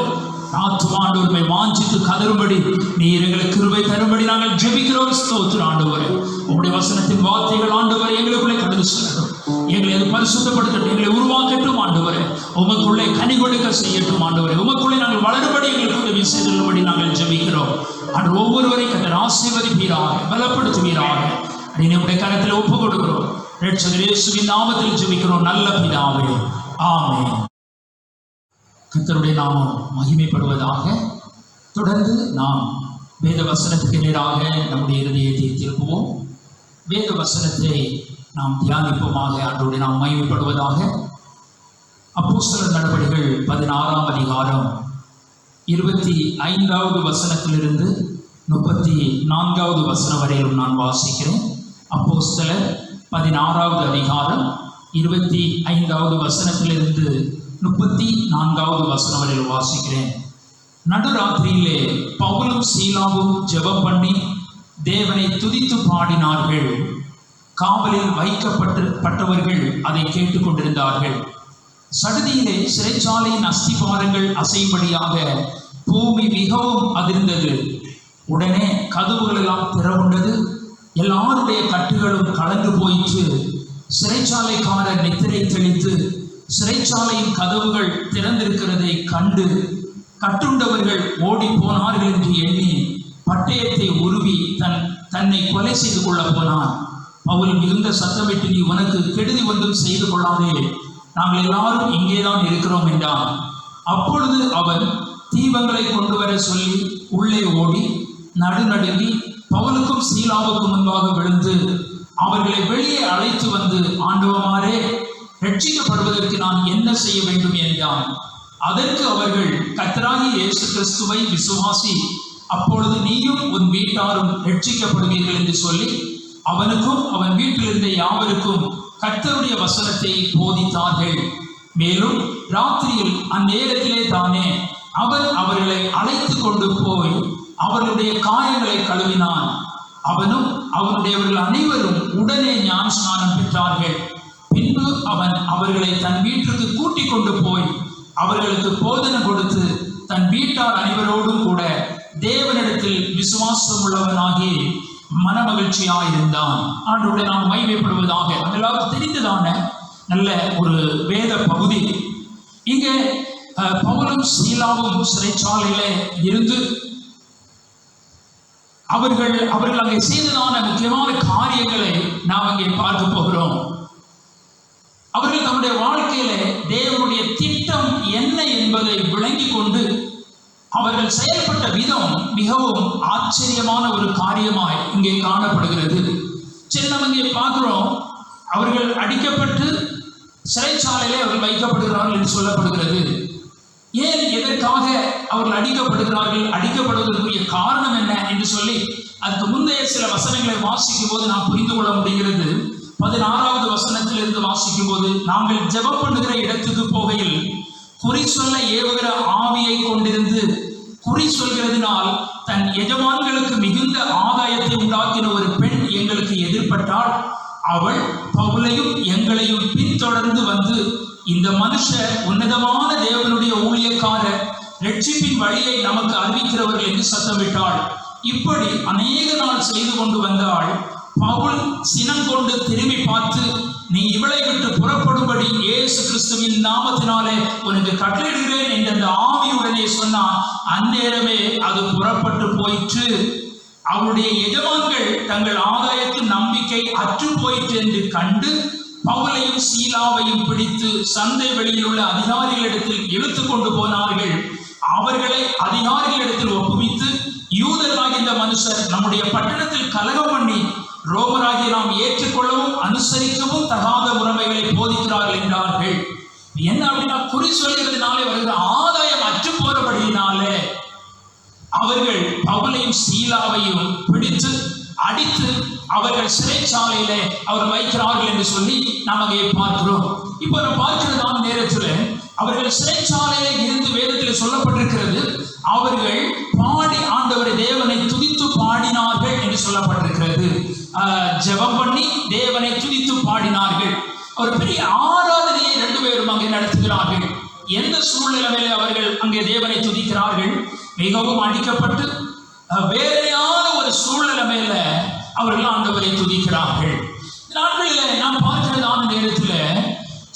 ஆத்துமாண்டவரை வாஞ்சித்து கதறும்படி நீர் எங்களுக்கு கிருபை தரும்படி நாங்கள் ஜெபிக்கிறோம். ஸ்தோத்திரம் ஆண்டவரே. உம்முடைய வசனத்தின் வார்த்தைகள் ஆண்டவரே எங்களுக்குள்ளே கடந்து செல்லட்டும். எங்களை அது பரிசுத்தப்படுத்தட்டும். எங்களை உருவாக்கட்டும் ஆண்டவரே. உமக்குள்ளே கனி கொடுக்க செய்யட்டும் ஆண்டவரே. உமக்குள்ளே நாங்கள் வளரும்படி எங்களுக்கு உதவி செய்துள்ளபடி நாங்கள் ஜெபிக்கிறோம். அன்று ஒவ்வொருவரை கர்த்தர் ஆசீர்வதிப்பீராக, பலப்படுத்துவீராக. அதை நம்முடைய கரத்தில் ஒப்புக் கொடுக்கிறோம். இரட்சகர் இயேசுவின் நாமத்தில் ஜெபிக்கிறோம் நல்ல பிதாவே, ஆமென். கர்த்தருடைய நாமம் மகிமைப்படுவதாக. தொடர்ந்து நாம் வேத வசனத்துக்கு நேராக நம்முடைய இருதயத்தை திருப்புவோம். வேத வசனத்தை நாம் தியானிப்போமாக. ஆண்டவருடைய நாம் மகிமைப்படுவதாக. அப்போஸ்தலர் நடபடிகள் 16ஆம் அதிகாரம் 25வது வசனத்திலிருந்து 34வது வசனம் வரையிலும் நான் வாசிக்கிறேன். அப்போஸ்தலர் 16வது அதிகாரம் 25வது வசனத்திலிருந்து 34வது வசனம் வரையில் வாசிக்கிறேன். நடுராத்திரியிலே பவுலும் சீலாவும் ஜெபம் பண்ணி தேவனை துதித்து பாடினார்கள். காவலில் வைக்கப்பட்டவர்கள் அதை கேட்டுக்கொண்டிருந்தார்கள். சடுதியிலே சிறைச்சாலையின் அஸ்திபாரங்கள் அசையும்படியாக பூமி மிகவும் அதிர்ந்தது. உடனே கதவுகள் எல்லாம் திறவுண்டது. எல்லாருடைய கட்டுகளும் கலந்து போயிற்று. சிறைச்சாலைக்காரர் நித்திரை தெளித்து சிறைச்சாலையின் கதவுகள் திறந்திருக்கிறதை கண்டு கட்டுண்டவர்கள் ஓடி போனார்கள் என்று எண்ணி பட்டயத்தை உருவி தன்னை கொலை செய்து கொள்ள போனான். பவுல் மிகுந்த சத்தமிட்டு, நீ உனக்கு கெடுதி ஒன்றும் செய்து கொள்ளாதே, நாங்கள் எல்லாரும் இங்கேதான் இருக்கிறோம் என்றான். அப்பொழுது அவன் தீபங்களை கொண்டு வர சொல்லி உள்ளே ஓடி நடுநடுங்கி பவுலுக்கும் சீலாவுக்கும் முன்பாக விழுந்து அவர்களை வெளியே அழைத்து வந்து, ஆண்டவமாரே, ரட்சிக்கப்படுவதற்கு நான் என்ன செய்ய வேண்டும் என்றான். அதற்கு அவர்கள், கர்த்தராகிய இயேசு கிறிஸ்துவை விசுவாசி, அப்பொழுது நீயும் உன் வீட்டாரும் ரட்சிக்கப்படுவீர்கள் என்று சொல்லி அவனுக்கும் அவன் வீட்டில் இருந்த யாவருக்கும் கர்த்தருடைய வசனத்தை போதித்தார்கள். மேலும் ராத்திரியில் அந்நேரத்திலே தானே அவன் அவர்களை அழைத்து கொண்டு போய் அவர்களுடைய காயங்களை கழுவினான். அவனும் அவனுடையவர்கள் அனைவரும் உடனே ஞான ஸ்நானம் பெற்றார்கள். பின்பு அவன் அவர்களை தன் வீட்டிற்கு கூட்டிக் கொண்டு போய் அவர்களுக்கு போதனை கொடுத்து தன் வீட்டார் அனைவரோடும் கூட தேவனிடத்தில் விசுவாசம் உள்ளவனாகி மனமகிழ்ச்சியாயிருந்தான். ஆண்டவருடைய நாம் மகிமைப்படுவதாக. எல்லாருக்கும் தெரிந்ததான நல்ல ஒரு வேத பகுதி. இங்கே பவுலும் சீலாவும் சிறைச்சாலையிலே இருந்து அவர்கள் அங்கே செய்ததான முக்கியமான காரியங்களை நாம் அங்கே பார்க்க போகிறோம். அவர்கள் தம்முடைய வாழ்க்கையிலே தேவனுடைய திட்டம் என்ன என்பதை விளங்கி கொண்டு அவர்கள் செயல்பட்ட விதம் மிகவும் ஆச்சரியமான ஒரு காரியமாய் இங்கே காணப்படுகிறது. சரி, நம்ம இங்கே பார்க்கிறோம், அவர்கள் அடிக்கப்பட்டு சிறைச்சாலையிலே அவர்கள் வைக்கப்படுகிறார்கள் என்று சொல்லப்படுகிறது. ஏன், எதற்காக அவர்கள் அடிக்கப்படுகிறார்கள், அடிக்கப்படுவதற்குரிய காரணம் என்ன என்று சொல்லி அதுக்கு முந்தைய சில வசனங்களை வாசிக்கும் போது நாம் புரிந்து கொள்ள முடிகிறது. 16வது வசனத்திலிருந்து வாசிக்கும் போது, நாங்கள் ஜெபம் பண்ணுகிற இடத்துக்கு போகையில் குறி சொல்ல ஏவுகிற ஆவியை கொண்டிருந்து குறி சொல்கிறதினால் தன் எஜமான்களுக்கு மிகுந்த ஆதாயத்தை உண்டாக்கின ஒரு பெண் எங்களுக்கு எதிர்பட்டாள். அவள் பவுலையும் எங்களையும் பின்தொடர்ந்து வந்து, இந்த மனுஷர் உன்னதமான தேவனுடைய ஊழியக்காரர், ரட்சிப்பின் வழியை நமக்கு அறிவிக்கிறவர்கள் என்று சத்தமிட்டாள். இப்படி அநேக நாள் செய்து கொண்டு வந்தாள். பவுல் சினம் கொண்டு திரும்பி பார்த்து, நீ இவளை விட்டு புறப்படும்படி இயேசு கிறிஸ்துவின் நாமத்தினாலே உனக்கு கட்டளையிடுகிறேன் என்று அந்த ஆவியுடனே சொன்னான். அந்நேரமே அது புறப்பட்டு போயிற்று. அவருடைய எஜமான்கள் தங்கள் ஆதாயத்தின் நம்பிக்கை அற்று போயிற்று என்று கண்டு பவுலையும் சீலாவையும் பிடித்து சந்தை வெளியில் உள்ள அதிகாரிகளிடத்தில் இழுத்து கொண்டு போனார்கள். அவர்களை அதிகாரிகளிடத்தில் ஒப்புவித்து, யூதர்களாகிய இந்த மனுஷர் நம்முடைய பட்டணத்தில் கலகம் பண்ணி ரோமராகிய நாம் ஏற்றுக்கொள்ளவும் அனுசரிக்கவும் தகாத முறைமைகளை போதிக்கிறார்கள் என்றார்கள். என்ன அப்படின்னா, குறி சொல்கிறதுனாலே வருகிற ஆதாயம் அற்று போறபடியினாலே அவர்கள் பவுலையும் சீலாவையும் பிடித்து அடித்து அவர்கள் சிறைச்சாலையிலே அவர் வைக்கிறார்கள் என்று சொல்லி நாம் அங்கே பார்க்கிறோம். இப்போ நம்ம பார்க்கிறதான நேரத்தில் அவர்கள் சிறைச்சாலையிலே இருந்து வேதத்தில் சொல்லப்பட்டிருக்கிறது, அவர்கள் பாடி ஆண்டவரை தேவனை துதித்து பாடினார்கள் என்று சொல்லப்பட்டிருக்கிறது. ஜெபம் பண்ணி தேவனை துதித்து பாடினார்கள். ஒரு பெரிய ஆராதனையை 2 பேரும் அங்கே நடத்துகிறார்கள். எந்த சூழ்நிலையிலே அவர்கள் அங்கே தேவனை துதிக்கிறார்கள்? மிகவும் அடிக்கப்பட்டு வேறையான ஒரு சூழ்நிலையில அவர்கள் ஆண்டவரை துதிக்கிறார்கள். நாட்களில் நாம் பார்க்கிறதான நேரத்தில்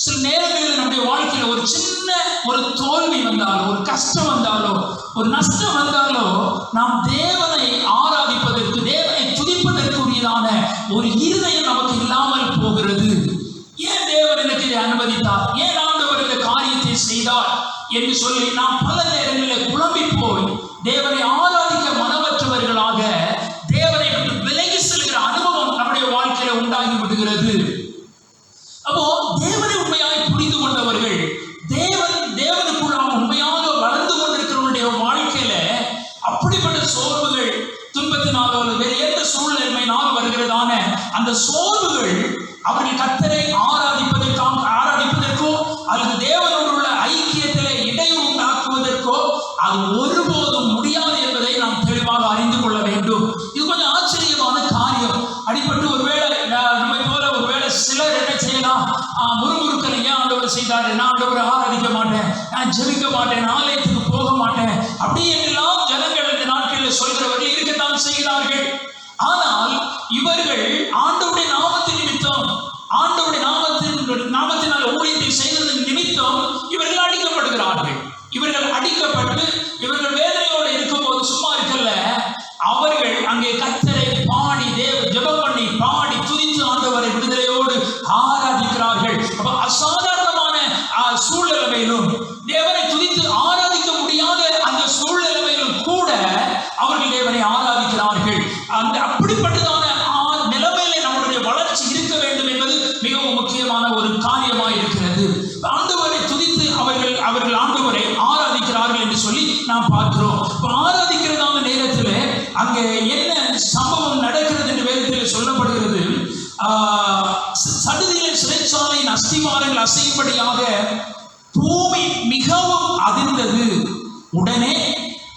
சில நேரங்களில் நம்முடைய வாழ்க்கையில் ஒரு சின்ன ஒரு தோல்வி வந்தாலோ, ஒரு கஷ்டம் வந்தாலோ, ஒரு நஷ்டம் வந்தாலோ, நாம் தேவனை ஆராதிப்பதற்கு, தேவனை துதிப்பதற்குரியதான ஒரு இருதயம் நமக்கு இல்லாமல் போகிறது. ஏன் தேவன் எனக்கு இதை அனுமதித்தார், ஏன் ஆண்டவர் இந்த காரியத்தை செய்தார் என்று சொல்லி நாம் பல நேரங்களில் குழம்பி போய் தேவனை ஆராதிக்க மனமற்றவர்களாக தேவனை விட்டு விலகி செல்கிற அனுபவம் நம்முடைய வாழ்க்கையில உண்டாகி விடுகிறது. அப்போ தேவனை உண்மையாய் புரிந்து கொண்டவர்கள், தேவனுக்குள்ளாக உண்மையாக வளர்ந்து கொண்டிருக்கிறவருடைய வாழ்க்கையில அப்படிப்பட்ட சோர்வுகள், துன்பத்தினாலோ வேறு எந்த சூழ்நிலையினால் வருகிறதான அந்த சோர்வுகள் அவர்கள் கர்த்தரை ஆராதிப்பதற்கோ அல்லது தேவனோடு உள்ள ஐக்கியத்திலே இடையூறு உண்டாக்குவதற்கோ அது ஒருபோதும் முடியாது என்பதை நாம் தெளிவாக அறிந்து கொள்ள வேண்டும். இது கொஞ்சம் ஆச்சரியமான காரியம். அடிப்பட்டு ஒருவேளை நம்மை போல ஒருவேளை சிலர் என்ன செய்யலாம், முறுமுறுக்கல் ஏன் ஆண்டவர் செய்தார், நான் ஆண்டவரை ஆராதிக்க மாட்டேன், நான் ஜெபிக்க மாட்டேன், ஆலயத்துக்கு போக மாட்டேன், அப்படி என்றெல்லாம் ஜனங்கள் இந்த நாட்களில் சொல்கிறவர்கள் இருக்கத்தான் செய்கிறார்கள். ஆனால் இவர்கள் ஆண்டவருடைய நாமத்தின் நிமித்தம், ஆண்டவருடைய நாமத்தினால் ஊழியத்தை செய்ததன் நிமித்தம் இவர்கள் அடிக்கப்படுகிறார்கள். இவர்கள் அடிக்கப்பட்டு இவர்கள் வேதனையோடு இருக்கும் போது சும்மா இருக்கல்ல, அவர்கள் அங்கே கர்த்தரை பாடி ஜெபம் பண்ணி பாடி துதித்து ஆண்டவரை விடுதலையோடு ஆராதிக்கிறார்கள். அப்ப அசாதாரணமான சூழ்நிலையிலும் தேவனை துதித்து ஆராதிக்க முடியாத அந்த சூழ்நிலையிலும் கூட அவர்கள் தேவனை ஆராதிக்கிறார்கள். அந்த அப்படிப்பட்டதான நிலைமையில நம்முடைய வளர்ச்சி இருக்க வேண்டும் என்பது மிகவும் முக்கியமான ஒரு காரியமாக இருக்கிறது. ஆண்டவரை துதித்து அவர்கள் ஆண்டவரை ஆராதிக்கிறார்கள் என்று சொல்லி நாம் பார்க்கிறோம். ஆராதிக்கிறதான நேரத்தில் அங்கே என்ன சம்பவம் நடக்கிறது என்று வேதத்தில் சொல்லப்படுகிறது. சடுதியிலே சிறைச்சாலையின் அஸ்திவாரங்கள் அசையும்படியாக பூமி மிகவும் அதிர்ந்தது. உடனே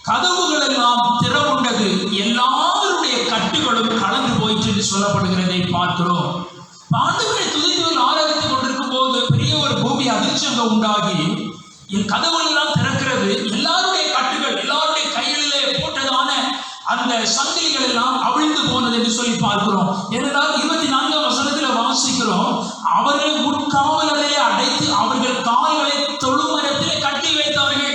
கதவுகள் எல்லாம் திறவுண்டது, எல்லாருடைய கட்டுகளும் கலந்து போயிற்று என்று சொல்லப்படுகிறதை பார்க்கிறோம். ஆண்டவரை துதித்து ஆராதித்துக் கொண்டிருக்கும் போது பெரிய ஒரு பூமி அதிர்ச்சி அங்க உண்டாகி என் கதவுகள் எல்லாம் திறக்கிறது. எல்லாருடைய கட்டுகள், எல்லாருடைய கைகளிலே போட்டதான அந்த சங்கிலிகள் எல்லாம் அவிழ்ந்து போனது என்று சொல்லி பார்க்கிறோம். ஏனென்றால் 24ஆம் வசனத்தில் வாசிக்கிறோம், அவர்கள் உட்காவலர்களே அடைத்து அவர்கள் கால்களை தொழுமரத்திலே கட்டி வைத்தார்கள்.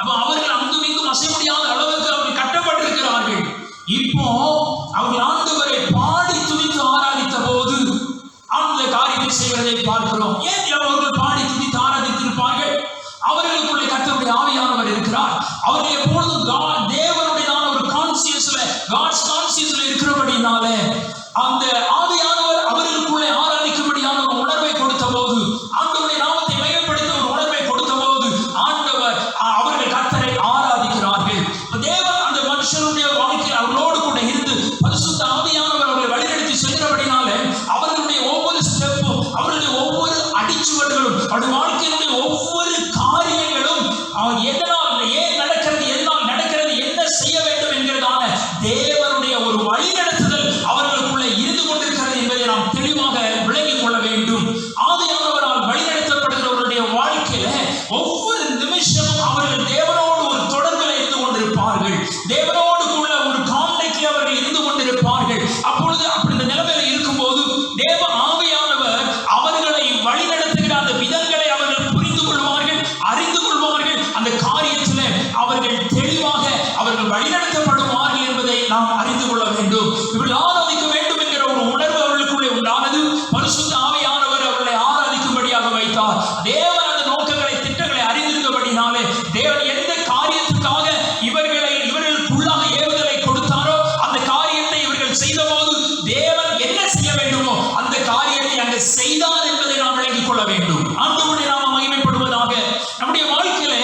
அப்ப அவர்கள் அங்கும் இங்கும் அசைய முடியாத அளவுக்கு அவர்கள் கட்டப்பட்டிருக்கிறார்கள். இப்போ அவர்கள் ஆண்டவரை பாடி துதித்து ஆராதித்த போது அந்த காரியத்தை செய்வதை பார்க்கிறோம். ஏன் அவர்கள் பாடி துதித்து ஆராதித்திருப்பார்கள்? அவர்களுக்குள்ளே கர்த்தருடைய ஆவியானவர் இருக்கிறார். அவர்கள் எப்பொழுதும் தேவனுடையதான ஒரு காட்ஸ் கான்சியஸ்ல இருக்கிறபடினாலே அந்த ஆவியானவர் அவர்களுக்குள்ளே ஆராதிக்கும்படியான ஒரு உணர்வை கொடுத்த போது ஆண்டவர் இவர்கள் ஆராதிக்க வேண்டும் என்கிற ஒரு உணர்வு அவர்களுக்குள்ளே உண்டானது. பரிசுத்த ஆவியானவர் அவர்களை ஆராதிக்கும்படியாக வைத்தார். தேவன் அந்த நோக்கங்களை திட்டங்களை அறிந்திருந்தபடினாலே தேவன் எந்த காரியத்துக்காக இவர்களுக்குள்ளாக ஏவுதலை கொடுத்தாரோ அந்த காரியத்தை இவர்கள் செய்த போது தேவன் என்ன செய்ய வேண்டுமோ அந்த காரியத்தை அங்கு செய்தார் என்பதை நாம் விளங்கிக் கொள்ள வேண்டும். ஆண்டவருடைய நாமம் மகிமைப்படுவதாக. நம்முடைய வாழ்க்கையில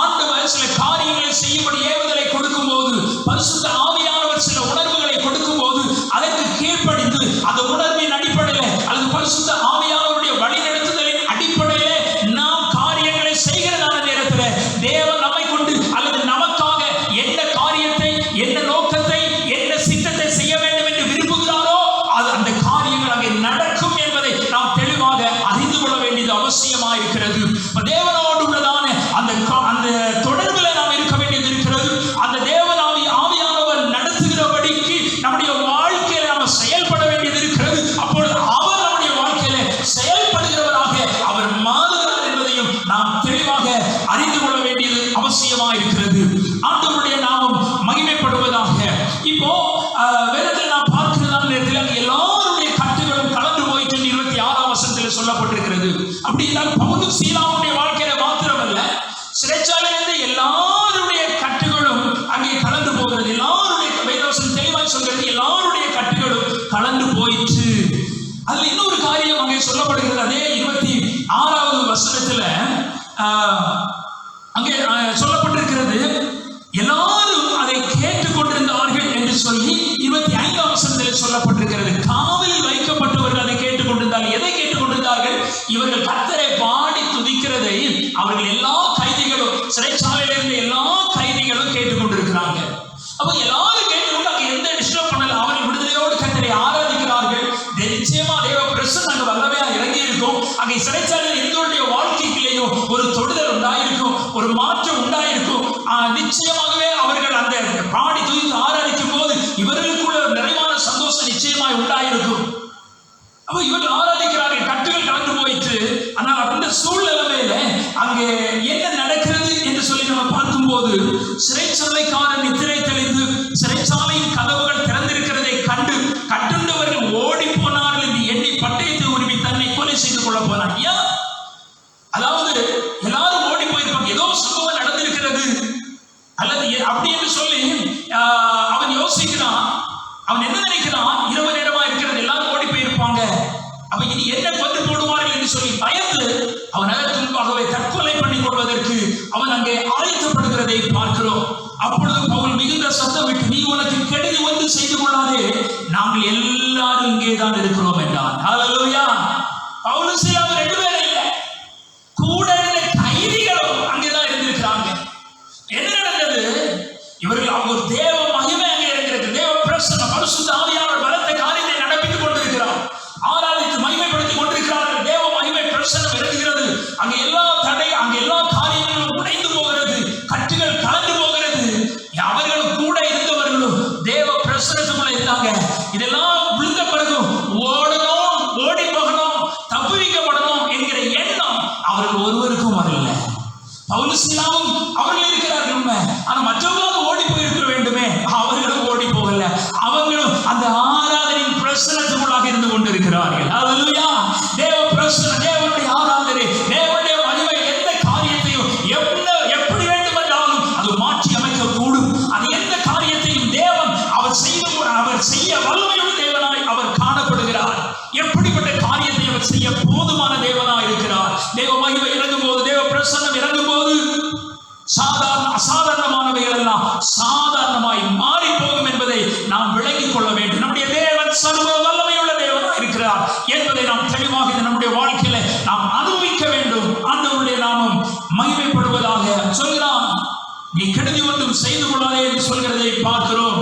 ஆண்டவர் சில காரியங்களை செய்யும்படி ஏவுதலை கொடுக்கும் போது, பரிசுத்த ஆவியானவர் சில உணர்வுகளை கொடுக்கும் போது அதற்கு கீழ்ப்படிந்து அந்த உணர்வின் அடிப்படையில் அல்லது பரிசுத்த ஆவியானவருடைய வழிநடத்துதலின் அடிப்படையிலே நாம் காரியங்களை செய்கிறதான நேரத்தில் தேவன் நம்மை கொண்டு அல்லது நமக்காக என்ன காரியத்தை, என்ன நோக்கத்தை, என்ன சித்தத்தை செய்ய வேண்டும் என்று விரும்புகிறாரோ அது அந்த காரியங்கள் அங்கே நடக்கும் என்பதை நாம் தெளிவாக அறிந்து கொள்ள வேண்டியது அவசியமாயிருக்கிறது. தேவனோடு உள்ளதான அந்த தொடர்பில் நாம் இருக்க வேண்டியது இருக்கிறது. அந்த தேவனாவி ஆவியானவர் நடத்துகிறபடிக்கு நம்முடைய வாழ்க்கையில நாம் செயல்பட வேண்டியது இருக்கிறது. அப்பொழுது அவர் நம்முடைய வாழ்க்கையில செயல்படுகிறவராக அவர் மாறுகிறார் என்பதையும் நாம் தெளிவாக அறிந்து கொள்ள வேண்டியது அவசியமாயிருக்கிறது. ஆண்டவருடைய நாமம் மகிமைப்படுவதாக. இப்போ வேதத்தில் நாம் பார்க்கிறதான நேரத்தில் அங்கே எல்லாருடைய கட்டுகளும் கலந்து போயிட்டு 26ஆம் வசனத்தில் சொல்லப்பட்டிருக்கிறது. அப்படி என்றால் பவுலும் சீலாவுடைய வாழ்க்கையில மாத்திரமல்ல, சிறைச்சாலையிலிருந்து எல்லாருடைய கட்டுகளும் அங்கே கலந்து போகிறது. எல்லாருடைய வேதவசனம் தெளிவாய் சொல்கிறது, எல்லாருடைய கட்டுகளும் கலந்து போயிற்று. அதுல இன்னொரு காரியம் அங்கே சொல்லப்படுகிறது. அதே 26வது வசனத்துல அங்கே சொல்லப்பட்டிருக்கிறது, எல்லாரும் அதை கேட்டுக்கொண்டிருந்தார்கள் என்று சொல்லி 25ஆம் வசனத்தில் சொல்லப்பட்டிருக்கிறது. காவலில் வைக்கப்பட்டவர்கள் அதை கேட்டுக்கொண்டிருந்தார்கள். எதை கேட்டுக்கொண்டிருந்தார்கள்? இவர்கள் கர்த்தரை பாடி துதிக்கிறதை அவர்கள் எல்லா கைதிகளும், சிறைச்சாலையில் இருந்த எல்லா கைதிகளும் கேட்டுக்கொண்டிருக்கிறாங்க. அப்ப எல்லாரும் கேட்டுக்கொண்டு அங்கே எந்த டிஸ்டர்ப் பண்ணல. அவர்கள் விடுதலையோடு கர்த்தரை ஆராதிக்கிறார்கள். நிச்சயமா தேவ பிரசன்னம் அங்கு வல்லமையா இறங்கி இருக்கும். அங்கே சிறைச்சாலையில் இருந்தவருடைய வாழ்க்கையிலேயும் ஒரு தொடுதல் உண்டாயிருக்கும், ஒரு மாற்றம் உண்டாயிருக்கும். நிச்சயமாகவே அவர்கள் அந்த பாடி துதித்து ஆராதிக்கும் போது இவர்களுக்குள்ள ஒரு நிறைவான சந்தோஷம் நிச்சயமாய் உண்டாயிருக்கும். அப்ப இவர்கள் ஆராதிக்கிறார்கள், கட்டுகள் கலந்து போயிட்டு. ஆனால் அந்த சூழ்நிலையில அங்கே என்ன நடக்கிறது என்று சொல்லி நம்ம பார்க்கும்போது, சிறைச்சாலைக்காரன் நித்திரை தெளிந்து சிறைச்சாலையின் கதவுகள் திறந்திருக்கிறதை கண்டு கட்டுண்டவர்கள் ஓடி போனார்கள் என்று எண்ணி பட்டயத்தை உருவி தன்னை கொலை செய்து கொள்ள போனான். அதாவது எல்லாரும் ஓடி போயிருப்பாங்க, ஏதோ சம்பவம் நடந்திருக்கிறது அல்லது அப்படி என்று சொல்லி அவன் யோசிக்கிறான். அவன் என்ன நினைக்கிறான்? இரவு நேரமா இருக்கிறது, எல்லாரும் ஓடி போயிருப்பாங்க, அப்ப இனி என்ன கொண்டு போடுவார்கள் என்று சொல்லி பயந்து அவன் அதற்கு முன்பாகவே தற்கொலை பண்ணிக் கொள்வதற்கு அவன் அங்கே ஆயத்தப்படுகிறதை பார்க்கிறோம். அப்பொழுது பவுல் மிகுந்த சத்தம் விட்டு, நீ உனக்கு கெடுதி வந்து செய்து கொள்ளாதே, நாங்கள் எல்லாரும் இங்கேதான் இருக்கிறோம் என்றான். ஹல்லேலூயா. பவுலும் சீலாவும் 2 பேரும் இல்லை, கூட இருந்த கைதிகளும் அங்கேதான் இருந்திருக்கிறாங்க. என்ன நடந்தது? இவர்கள் அவங்க ஒரு தேவ மகிமை அங்கே இருக்கிறது. தேவ பிரசன்னம், பரிசுத்த ஆவியானவர் பலத்த காரியத்தை நடப்பித்துக் கொண்டிருக்கிறார். ஆராதித்து மகிமைப்படுத்திக் கொண்டிருக்கிறார்கள். தேவ மகிமை பிரசன்னம் இறங்குகிறது. அங்கே எல்லா தடை, அங்கே எல்லா காரியங்களும் உடைந்து போகிறது, கட்டுகள் கலந்து போகிறது. அவர்களும் கூட இருந்தவர்களும் தேவ பிரசன்னத்துக்குள்ள இருந்தாங்க. இதெல்லாம் விழுந்த பிறகு ஓடணும், ஓடி போகணும், தப்புவிக்கப்படணும் என்கிற எண்ணம் அவர்கள் ஒருவருக்கும் வரல. பவுலும் சீலாவும் அவர்கள் இருக்கிறார்கள் உண்மை, ஆனா மற்றவர்களும் ஓடி போயிருக்க வேண்டுமே, அவர்களும் ஓடி போகல. அவங்களும் அந்த ஆராதனையின் பிரசன்னத்துக்குள்ளாக இருந்து கொண்டிருக்கிறார்கள். ஹல்லேலூயா. தேவ பிரசன்னம், தேவனுடைய ஆராதனை, தேவனுடைய மகிமை எந்த காரியத்தையும் எப்படி வேண்டுமென்றாலும் அது மாற்றி அமைக்க கூடும். அது எந்த காரியத்தையும் தேவன் அவர் செய்ய வல்லமையுள்ள தேவனாய் அவர் காணப்படுகிறார். எப்படிப்பட்ட காரியத்தை அவர் செய்ய போதுமான தேவனாய் இருக்கிறார். தேவ மகிமை இறங்கும் போது, தேவ பிரசன்னம் இறங்கும் போது அசாதாரணமானவைகள் எல்லாம் சாதாரணமாய் மாறி போகும் என்பதை நாம் விளங்கிக் கொள்ள வேண்டும். நம்முடைய தேவன் சர்வ வல்லமையுள்ள தேவனாய் இருக்கிறார் என்பதை நாம் தெளிவாக நம்முடைய வாழ்க்கையில நாம் அனுபவிக்க வேண்டும். ஆண்டவருடைய நாமம் மகிமைப்படுவதாக. சொல்கிறான், நீ கெடுதி ஒன்றும் செய்து கொள்ளாதே என்று சொல்கிறதை பார்க்கிறோம்.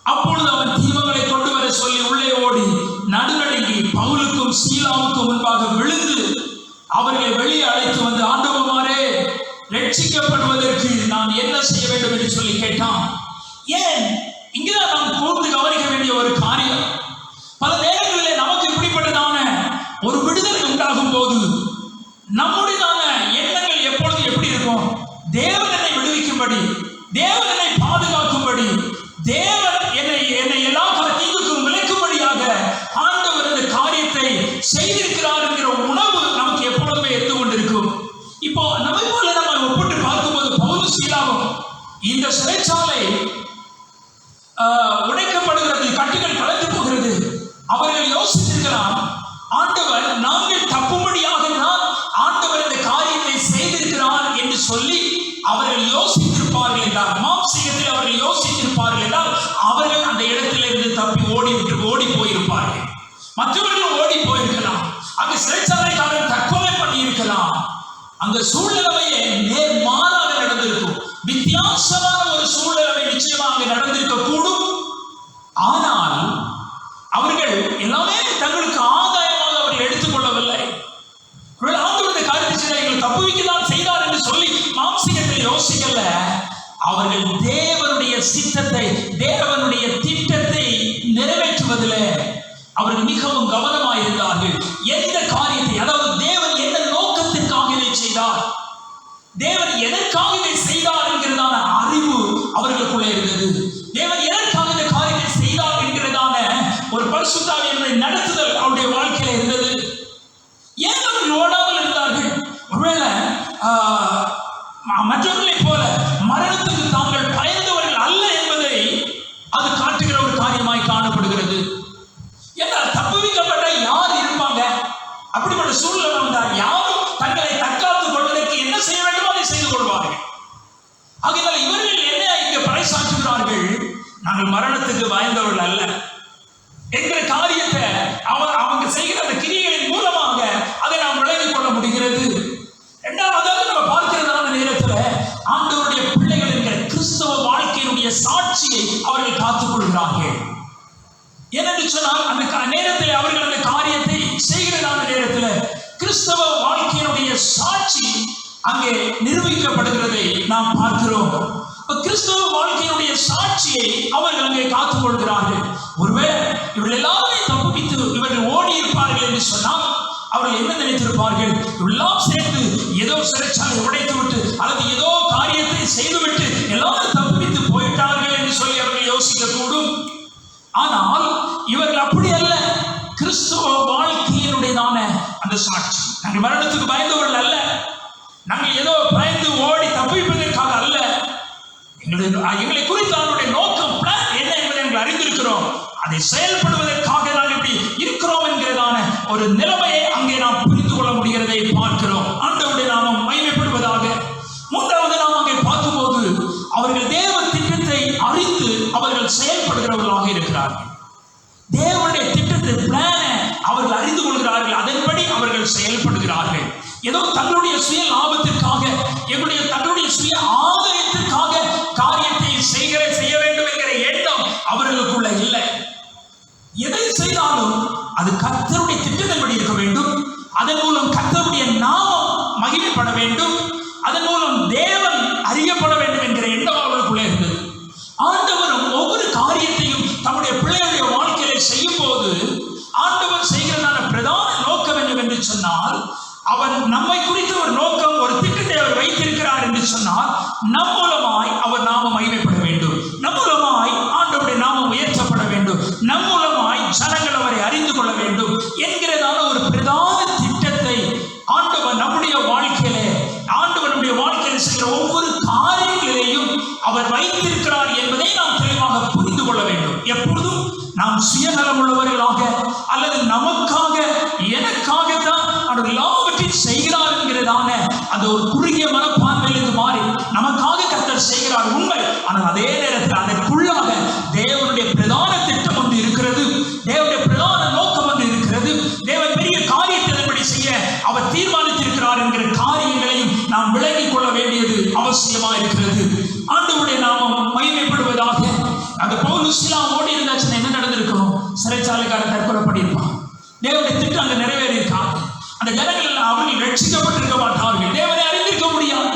அப்பொழுது அவன் தீபங்களை கொண்டு வர சொல்லி உள்ளே ஓடி நடுநடுங்கி பவுலுக்கும் சீலாவுக்கும் முன்பாக விழுந்து அவர்களை வெளியே அழைத்து வந்து, ஆண்டவரே, ரட்சிக்கப்படுவதற்கு நான் என்ன செய்ய வேண்டும் என்று சொல்லி கேட்டான். ஏன் இங்கதான் நாம் கூர்ந்து கவனிக்க வேண்டிய ஒரு காரியம். பல நேரங்களில் நமக்கு இப்படிப்பட்டதான ஒரு விடுதலை உண்டாகும் போது நம்முடையதான எண்ணங்கள் எப்பொழுது எப்படி இருக்கும்? தேவன் என்னை விடுவிக்கும்படி, தேவன் என்னை பாதுகாக்கும்படி, தேவன் என்னை எல்லா தீங்கு செய்திருக்கிறார் என்கிற உணவு நமக்கு எப்பொழுதுமே இருந்து கொண்டிருக்கும். இப்போ நம்மை போல நம்ம ஒப்பிட்டு பார்க்கும்போது பவுலும் சீலாவும் இந்த சிறைச்சாலை உடைக்கப்படுகிறது, கட்டுகள் கலந்து போகிறது. அவர்கள் யோசித்திருக்கலாம், ஆண்டவர் நாங்கள் தப்பும்படியாக தான் ஆண்டவர் இந்த காரியத்தை செய்திருக்கிறார் என்று சொல்லி அவர்கள் யோசித்திருப்பார்கள் என்றால், மாம்சீகத்தில் அவர்கள் யோசித்திருப்பார்கள் என்றால் அவர்கள் அந்த இடத்திலிருந்து தப்பி ஓடி போயிருப்பார்கள். மற்றவர்கள் ஓடி போயிருக்கலாம். அங்கு சிறைச்சாலைக்காரர் தற்கொலை பண்ணி இருக்கலாம். அங்க சூழ்நிலையே நேர்மாறாக நடந்திருக்கும். வித்தியாசமான ஒரு சூழ்நிலை நிச்சயமாக நடந்திருக்க கூடும். ஆனால் அவர்கள் எல்லாமே தங்களுக்கு ஆதாயமாக அவர்கள் எடுத்துக்கொள்ளவில்லை. ஆண்டவருடைய காரியத்தை எங்களை தப்புவிக்கதான் செய்தார் என்று சொல்லி மாம்சீகத்தை யோசிக்கல. அவர்கள் தேவனுடைய சித்தத்தை, தேவனுடைய திட்டத்தை நிறைவேற்றுவதில் அவர்கள் மிகவும் கவனமாக இருந்தார்கள். எந்த காரியத்தை, அதாவது தேவன் என்ன நோக்கத்திற்காக இதை செய்தார், தேவன் எதற்காக இதை செய்தார் என்கிறதான அறிவு அவர்களுக்குள்ளே இருந்தது. தேவன் எதற்காக இந்த காரியத்தை செய்தார் என்கிறதான ஒரு பரிசுத்த ஆவியானவருடைய நடத்துதல் அவருடைய வாழ்க்கையில இருந்தது. ஏன் அவர்கள் ஓடாமல் இருந்தார்கள்? ஒருவேளை மற்றவர்களைப் போல மரணத்துக்கு தாங்கள் பயந்தவர்கள் அல்ல என்பதை அது காட்டுகிற ஒரு காரியமாய் காணப்படுகிறது. ஏன்னா தப்புவிக்கப்பட்ட யார் இருப்பாங்க? அப்படிப்பட்ட சூழ்நிலை வந்தால் யாரும் தங்களை தற்காத்துக் கொள்வதற்கு என்ன செய்ய வேண்டுமோ அதை செய்து கொள்வார்கள். ஆகையால் இவர்கள் என்ன இங்கே பறைசாற்றுகிறார்கள்? நாங்கள் மரணத்துக்கு பயந்தவர்கள் அல்ல என்கிற காரியத்தை அவங்க செய்கிற அந்த கிரியைகளின் மூலமாக அதை நாம் விளங்கிக் கொள்ள முடிகிறது. இரண்டாவதாக நம்ம பார்க்கிறதான நேரத்தில் ஆண்டவருடைய பிள்ளைகள் என்கிற கிறிஸ்தவ வாழ்க்கையினுடைய சாட்சியை அவர்கள் காத்துக் கொள்கிறார்கள். ஏனென்று சொன்னால் அந்த நேரத்தில் அவர்கள் அந்த காரியத்தை செய்கிறதான நேரத்தில் கிறிஸ்தவ வாழ்க்கையினுடைய சாட்சி அங்கே நிரூபிக்கப்படுகிறதை நாம் பார்க்கிறோம். கிறிஸ்தவ வாழ்க்கையினுடைய சாட்சியை அவர்கள் அங்கே காத்துக் கொள்கிறார்கள். ஒருவேளை இவர்கள் எல்லாருமே தப்புவித்து இவர்கள் ஓடி இருப்பார்கள் என்று சொன்னால் அவர்கள் என்ன நினைத்திருப்பார்கள்? எல்லாம் சேர்ந்து ஏதோ சிறைச்சாலை உடைத்து விட்டு அல்லது ஏதோ காரியத்தை செய்துவிட்டு எல்லாரும் தப்புவித்து போயிட்டார்கள் என்று சொல்லி அவர்கள் யோசிக்க கூடும். ஆனால் இவர்கள் அப்படி அல்ல. கிறிஸ்துவ வாழ்க்கையினுடையதான அந்த சாட்சி, நாங்கள் மரணத்துக்கு பயந்தவர்கள் அல்ல, நாங்கள் ஏதோ பயந்து ஓடி தப்பிப்பதற்காக அல்ல, எங்களை குறித்த அவருடைய நோக்கம் என்ன என்பதை நாங்கள் அறிந்திருக்கிறோம். அதை செயல்படுவதற்காக நாங்கள் இப்படி இருக்கிறோம் என்கிறதான ஒரு நிலைமையை அங்கே நாம் புரிந்து கொள்ள முடிகிறதை பார்க்கிறோம். ஆண்டவருடைய நாமம் மகிமைப்படுவதாக. மூன்றாவது நாம் அங்கே பார்க்கும்போது அவர்கள் தேவ திட்டத்தை அறிந்து அவர்கள் செயல்படுகிறவர்களாக இருக்கிறார்கள். தேவனுடைய திட்டத்தை பிளானை அவர்கள் அறிந்து கொள்கிறார்கள். அதன்படி அவர்கள் செயல்படுகிறார்கள். ஏதோ தங்களுடைய சுய லாபத்திற்காக, தங்களுடைய சுய ஆதாயத்திற்காக காரியத்தை செய்ய வேண்டும் என்கிற எண்ணம் அவர்களுக்குள்ள இல்லை. எதை செய்தாலும் அது கர்த்தருடைய திட்டத்தின்படி இருக்க வேண்டும். அதன் மூலம் கர்த்தருடைய நாமம் மகிமைப்பட வேண்டும். அதன் மூலம் தேவன் அறியப்பட வேண்டும் என்கிற எண்ணம் அவர்களுக்குள்ளே இருந்தது. ஆண்டவரும் ஒவ்வொரு காரியத்தையும் தம்முடைய பிள்ளைகளுடைய வாழ்க்கையில செய்யும் போது ஆண்டவர் செய்கிறதான பிரதான நோக்கம் என்னவென்று சொன்னால், அவர் நம்மை குறித்த ஒரு நோக்கம், ஒரு திட்டத்தை அவர் வைத்திருக்கிறார் என்று சொன்னால், நம் மூலமாய் அவர் நாமம் மகிமைப்பட வேண்டும், நம் மூலமாய் ஆண்டவருடைய நாமம் உயர்த்தப்பட வேண்டும், நம் மூலமாய் ஜனங்கள் அவரை அறிந்து கொள்ள வேண்டும் என்கிறதான ஒரு பிரதான திட்டத்தை ஆண்டவர் நம்முடைய வாழ்க்கையிலே, ஆண்டவர் நம்முடைய வாழ்க்கையில் செய்கிற ஒவ்வொரு காரியங்களிலேயும் அவர் வைத்திருக்கிறார் என்பதை நாம் தெளிவாக புரிந்து கொள்ள வேண்டும். எப்பொழுதும் நாம் சுயநலம் உள்ளவர்களாக அல்லது நமக்காக எனக்காகத்தான் அவர் எல்லாவற்றையும் செய்கிறார் என்கிறதான அந்த ஒரு குறுகிய மனப்பான்மையிலிருந்து மாறி நமக்காக கர்த்தர் செய்கிறார் உண்மை. ஆனால் அதே நேரத்தில் அதற்குள்ளாக தேவனுடைய பிரதான திட்டம் ஒன்று இருக்கிறது, தேவனுடைய பிரதான நோக்கம் ஒன்று இருக்கிறது. தேவன் பெரிய காரியத்தை அதன்படி செய்ய அவர் தீர்மானித்திருக்கிறார் என்கிற காரியங்களையும் நாம் விளங்கிக் கொள்ள வேண்டியது அவசியமா இருக்கிறது. ஆண்டவருடைய நாமம் மகிமைப்படுவதாக. அந்த பவுல் சீலா ஓடி இருந்தாச்சுன்னா என்ன நடந்திருக்கும்? சிறைச்சாலைக்காரன் தற்கொலை பண்ணியிருப்பான். தேவனுடைய திட்டம் அங்கே நிறைவேறி இருக்காங்க. அந்த ஜனங்கள் அவர்கள் ரட்சிக்கப்பட்டிருக்க மாட்டார்கள், தேவனை அறிந்திருக்க முடியாது.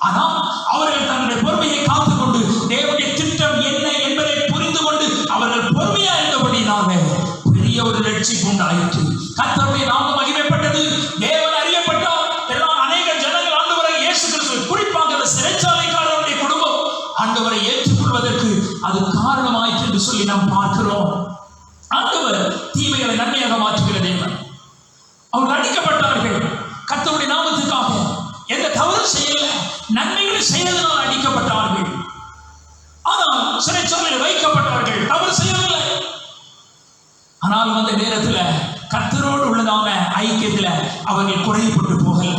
ஆனால் அவர்கள் தங்களுடைய பொறுமையை காத்துக்கொண்டு தேவனுடைய திட்டம் என்ன என்பதை புரிந்து கொண்டு அவர்கள் பொறுமையா இருந்தபடினால பெரிய ஒரு ரட்சிப்பு உண்டாயிற்று. கர்த்தருடைய நாமம் மகிமைப்பட்டது, தேவன் அறியப்பட்டார். எல்லாம் அநேக ஜனங்கள் ஆண்டவரை இயேசு கிறிஸ்து, குறிப்பாக அந்த சிறைச்சாலைக்காரருடைய குடும்பம் ஆண்டவரை ஏற்றுக்கொள்வதற்கு அது காரணமாயிற்று என்று சொல்லி நாம் பார்க்கிறோம். ஆண்டவர் தீமைகளை நன்மையாக மாற்றுகிற தேவன். நன்மைகள் செய்ததனால் அடிக்கப்பட்டார்கள். ஆனால் சிறைச்சாலையில் வைக்கப்பட்டார்கள், தவறு செய்யவில்லை. ஆனால் அந்த நேரத்தில் கர்த்தரோடு உள்ளதான ஐக்கியத்தில் அவர்கள் குறையப்பட்டு போகல.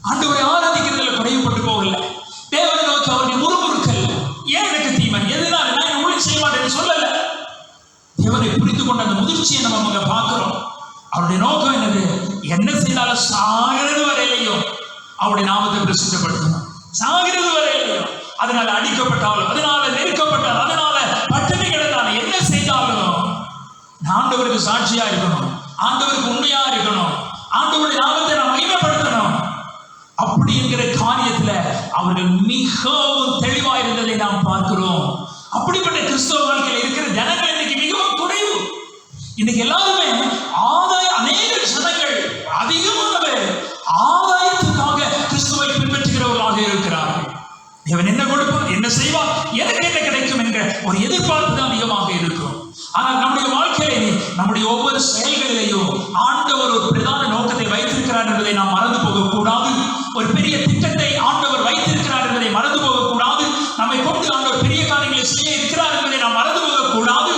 ஆண்டவரை ஆராதிக்கிறதுல குறையப்பட்டு போகல. தேவனை நோக்கி அவர்கள் முறுமுறுக்கல். ஏன் எனக்கு தீமை, எதனால நான் ஊழியம் செய்ய மாட்டேன்னு சொல்லல. தேவனை புரிந்து கொண்ட அந்த முதிர்ச்சியை நம்ம அங்க பார்க்கிறோம். அவருடைய நோக்கம் என்னது? என்ன செய்தாலும் சாகிறது வரையிலையும் அவருடைய நாமத்தை பிரசித்தப்படுத்தணும். சாகிறது வரையிலையும். அதனால அடிக்கப்பட்டாலும், அதனால நெருக்கப்பட்டாலும், அதனால பட்டினி கிடந்தாலும், என்ன செய்தாலும் ஆண்டவருக்கு சாட்சியா இருக்கணும், ஆண்டவருக்கு உண்மையா இருக்கணும், ஆண்டவருடைய நாமத்தை நாம் மகிமைப்படுத்தணும். அப்படி என்கிற காரியத்துல அவர்கள் மிகவும் தெளிவா இருந்ததை நாம் பார்க்கிறோம். அப்படிப்பட்ட கிறிஸ்தவ வாழ்க்கையில் இருக்கிற ஜனங்கள் இன்னைக்கு மிகவும் குறைவு. இன்னைக்கு எல்லாருமே அநேக ஜனங்கள் அதிகமானவர் ஆதாயத்துக்காக கிறிஸ்துவை பின்பற்றுகிறவர்களாக இருக்கிறார்கள். தேவன் என்ன கொடுப்பார், என்ன செய்வார், எனக்கு என்ன கிடைக்கும் என்ற ஒரு எதிர்பார்ப்பு தான் அதிகமாக இருக்கும். ஆனால் நம்முடைய வாழ்க்கையிலே நம்முடைய ஒவ்வொரு செயல்களிலேயும் ஆண்டவர் ஒரு பிரதான நோக்கத்தை வைத்திருக்கிறார் என்பதை நாம் மறந்து போகக்கூடாது. ஒரு பெரிய திட்டத்தை ஆண்டவர் வைத்திருக்கிறார் என்பதை மறந்து போகக்கூடாது. நம்மை கொண்டு ஆண்டவர் பெரிய காரியங்களை செய்ய இருக்கிறார் என்பதை நாம் மறந்து போகக்கூடாது.